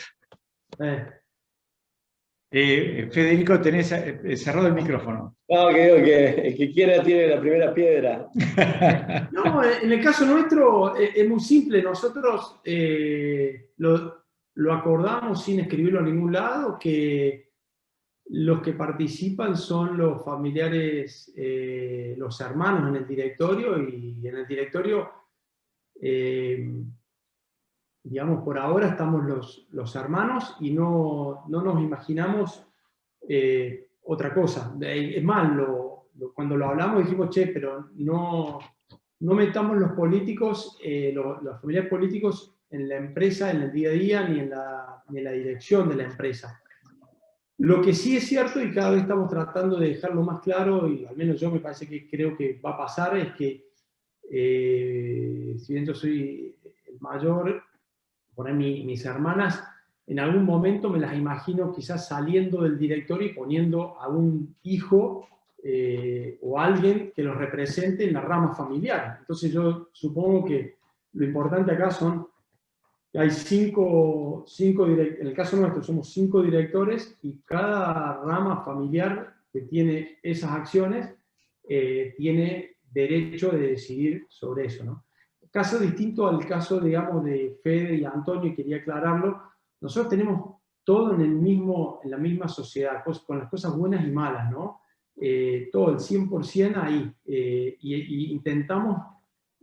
Federico, tenés cerrado el micrófono. No, que digo que el que quiera tiene la primera piedra. No, en el caso nuestro es muy simple. Nosotros lo acordamos sin escribirlo a ningún lado, que los que participan son los familiares, los hermanos en el directorio, y en el directorio, digamos, por ahora estamos los hermanos y no nos imaginamos otra cosa. Es más, cuando lo hablamos dijimos, che, pero no metamos los políticos, los familiares políticos en la empresa, en el día a día, ni en la dirección de la empresa. Lo que sí es cierto, y cada vez estamos tratando de dejarlo más claro, y al menos yo me parece que creo que va a pasar, es que si bien yo soy el mayor, por ahí mis hermanas, en algún momento me las imagino quizás saliendo del directorio y poniendo a un hijo o alguien que los represente en la rama familiar. Entonces yo supongo que lo importante acá hay cinco en el caso nuestro somos 5 directores, y cada rama familiar que tiene esas acciones tiene derecho de decidir sobre eso, ¿no? Caso distinto al caso, digamos, de Fede y Antonio, y quería aclararlo. Nosotros tenemos todo en la misma sociedad, con las cosas buenas y malas, ¿no? Todo el 100% ahí, y intentamos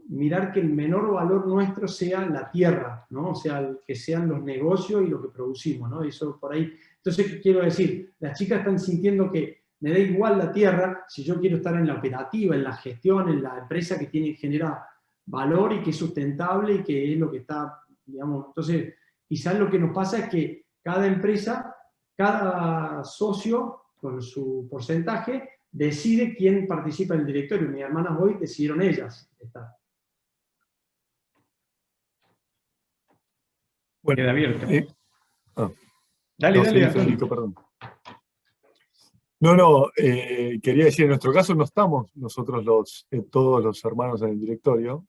mirar que el menor valor nuestro sea la tierra, ¿no? O sea, que sean los negocios y lo que producimos, ¿no? Eso por ahí. Entonces, ¿qué quiero decir? Las chicas están sintiendo que me da igual la tierra si yo quiero estar en la operativa, en la gestión, en la empresa que genera valor y que es sustentable y que es lo que está, digamos. Entonces, quizás lo que nos pasa es que cada empresa, cada socio con su porcentaje decide quién participa en el directorio. Mis hermanas hoy decidieron ellas estar. Bueno, queda abierto. Dale, Federico, perdón. Quería decir, en nuestro caso no estamos nosotros todos los hermanos en el directorio,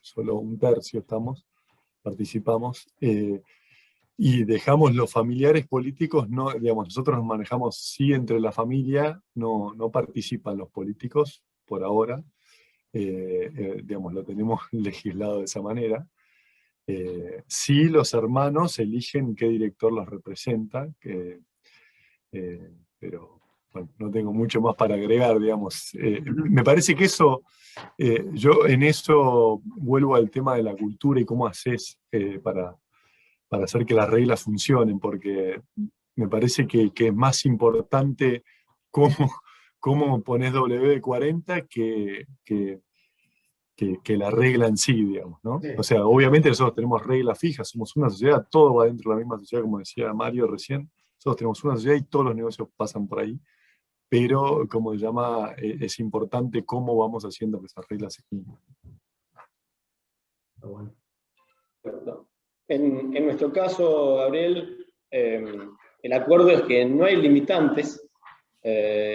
solo 1/3 participamos. Y dejamos los familiares políticos, no, digamos, nosotros nos manejamos sí entre la familia, no participan los políticos por ahora, digamos, lo tenemos legislado de esa manera. Sí los hermanos eligen qué director los representa, pero bueno, no tengo mucho más para agregar, digamos. Me parece que eso, yo en eso vuelvo al tema de la cultura y cómo haces para hacer que las reglas funcionen, porque me parece que es más importante cómo pones W40 que la regla en sí, digamos, ¿no? Sí. O sea, obviamente nosotros tenemos reglas fijas, somos una sociedad, todo va dentro de la misma sociedad, como decía Mario recién, nosotros tenemos una sociedad y todos los negocios pasan por ahí, pero como se llama, es importante cómo vamos haciendo que esas reglas se cumplan. Bueno. En nuestro caso, Gabriel, el acuerdo es que no hay limitantes,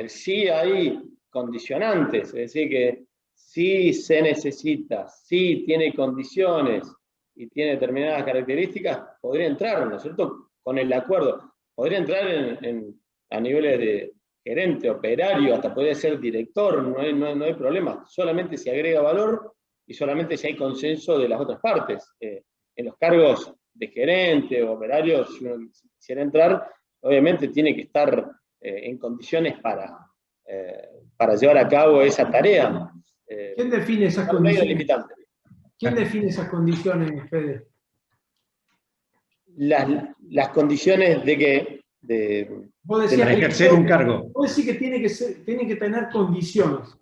sí hay condicionantes, es decir, que si se necesita, si tiene condiciones y tiene determinadas características, podría entrar, ¿no es cierto?, con el acuerdo. Podría entrar a niveles de gerente, operario, hasta podría ser director, no hay problema. Solamente se agrega valor y solamente si hay consenso de las otras partes. En los cargos de gerente o operario, si uno quisiera entrar, obviamente tiene que estar en condiciones para llevar a cabo esa tarea. ¿Quién define esas condiciones? ¿Quién define esas condiciones, Fede? Las condiciones de que para ejercer un cargo. Vos decís que tiene que tener condiciones.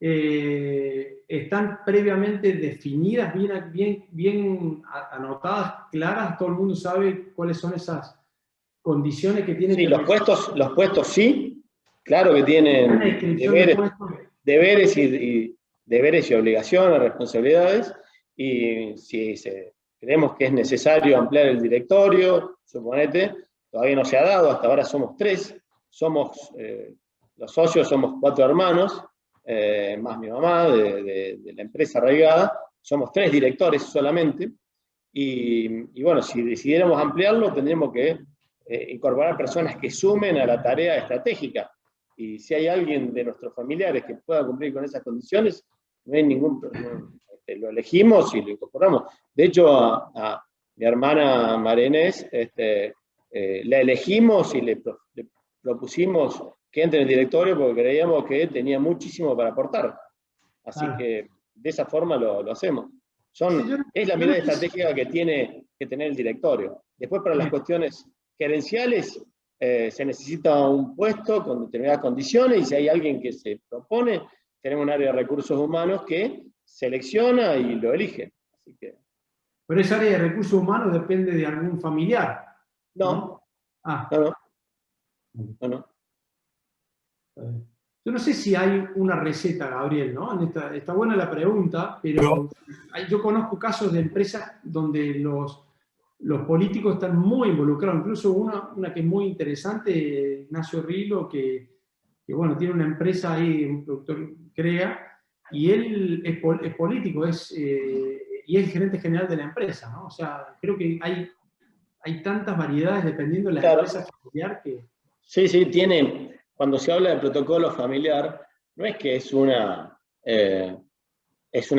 ¿Están previamente definidas, bien anotadas, claras? ¿Todo el mundo sabe cuáles son esas condiciones que tienen? Sí, los puestos sí, claro que tienen deberes y obligaciones, responsabilidades, y si creemos que es necesario ampliar el directorio, suponete, todavía no se ha dado, hasta ahora somos 3, los socios somos 4 hermanos, más mi mamá de la empresa arraigada, somos 3 directores solamente, y bueno, si decidiéramos ampliarlo, tendríamos que incorporar personas que sumen a la tarea estratégica, y si hay alguien de nuestros familiares que pueda cumplir con esas condiciones, no hay ningún problema. Lo elegimos y lo incorporamos. De hecho, a mi hermana María Inés, la elegimos y le propusimos que entre en el directorio porque creíamos que tenía muchísimo para aportar. Así que de esa forma lo hacemos. Es la mirada estratégica que tiene que tener el directorio. Después, para las cuestiones gerenciales, se necesita un puesto con determinadas condiciones, y si hay alguien que se propone, tenemos un área de recursos humanos que selecciona y lo elige. Así que... Pero esa área de recursos humanos depende de algún familiar. No. No. Yo no sé si hay una receta, Gabriel, ¿no? Está buena la pregunta, pero yo conozco casos de empresas donde los políticos están muy involucrados. Incluso una que es muy interesante, Ignacio Rilo, que bueno, tiene una empresa ahí, un productor CREA, y él es político, y es gerente general de la empresa, ¿no? O sea, creo que hay tantas variedades dependiendo de la empresa familiar que... Sí, tiene... Cuando se habla de protocolo familiar, no es que es una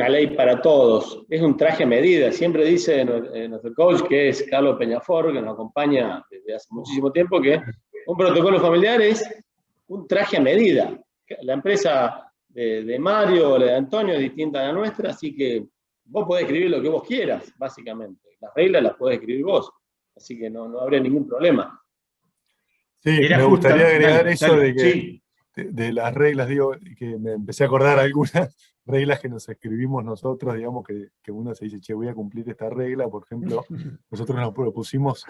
ley para todos, es un traje a medida. Siempre dice nuestro coach, que es Carlos Peñafor, que nos acompaña desde hace muchísimo tiempo, que un protocolo familiar es un traje a medida. La empresa de Mario o la de Antonio es distinta a la nuestra, así que vos podés escribir lo que vos quieras, básicamente. Las reglas las podés escribir vos, así que no habría ningún problema. Sí, me gustaría agregar eso de que de las reglas, digo, que me empecé a acordar algunas reglas que nos escribimos nosotros, digamos, que uno se dice, che, voy a cumplir esta regla. Por ejemplo, nosotros nos propusimos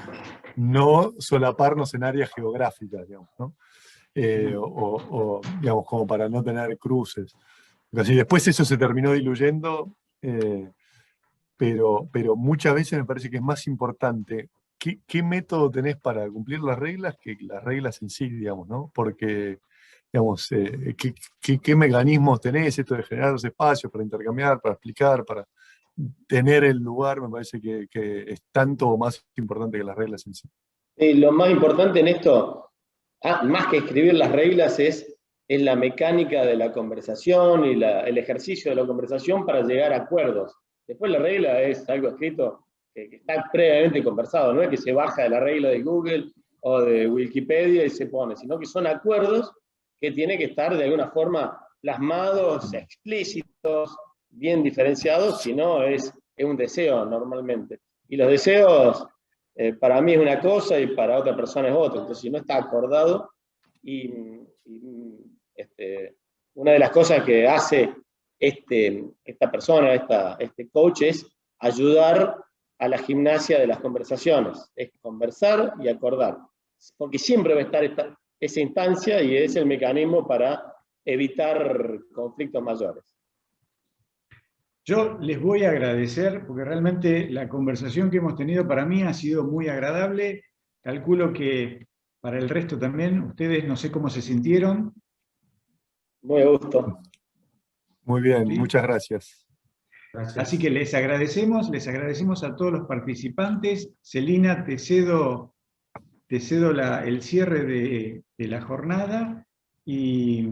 no solaparnos en áreas geográficas, digamos, ¿no? Digamos, como para no tener cruces. Así, después eso se terminó diluyendo, pero muchas veces me parece que es más importante qué método tenés para cumplir las reglas que las reglas en sí, digamos, ¿no? Porque, digamos, qué mecanismos tenés, esto de generar los espacios para intercambiar, para explicar, tener el lugar me parece que es tanto o más importante que las reglas en sí. Y lo más importante en esto, más que escribir las reglas, es la mecánica de la conversación y el ejercicio de la conversación para llegar a acuerdos. Después la regla es algo escrito que está previamente conversado, no es que se baja de la regla de Google o de Wikipedia y se pone, sino que son acuerdos que tienen que estar de alguna forma plasmados, explícitos, bien diferenciados, si no es un deseo normalmente. Y los deseos, para mí es una cosa y para otra persona es otra, entonces si no está acordado, una de las cosas que hace esta persona, este coach, es ayudar a la gimnasia de las conversaciones, es conversar y acordar, porque siempre va a estar esa instancia y es el mecanismo para evitar conflictos mayores. Yo les voy a agradecer, porque realmente la conversación que hemos tenido para mí ha sido muy agradable. Calculo que para el resto también, ustedes no sé cómo se sintieron. Muy a gusto. Muy bien, ¿Sí? Muchas gracias. Así que les agradecemos a todos los participantes. Celina, te cedo el cierre de la jornada y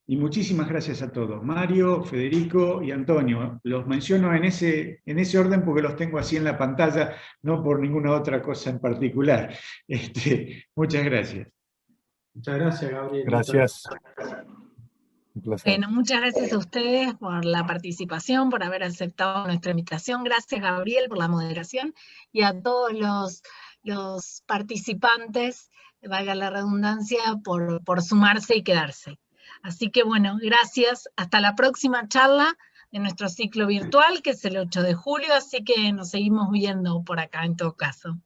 muchísimas gracias a todos. Mario, Federico y Antonio. Los menciono en ese orden porque los tengo así en la pantalla, no por ninguna otra cosa en particular. Muchas gracias. Muchas gracias, Gabriel. Gracias. Un placer. Bueno, muchas gracias a ustedes por la participación, por haber aceptado nuestra invitación. Gracias, Gabriel, por la moderación y a todos los participantes, valga la redundancia, por sumarse y quedarse. Así que bueno, gracias. Hasta la próxima charla de nuestro ciclo virtual, que es el 8 de julio, así que nos seguimos viendo por acá en todo caso.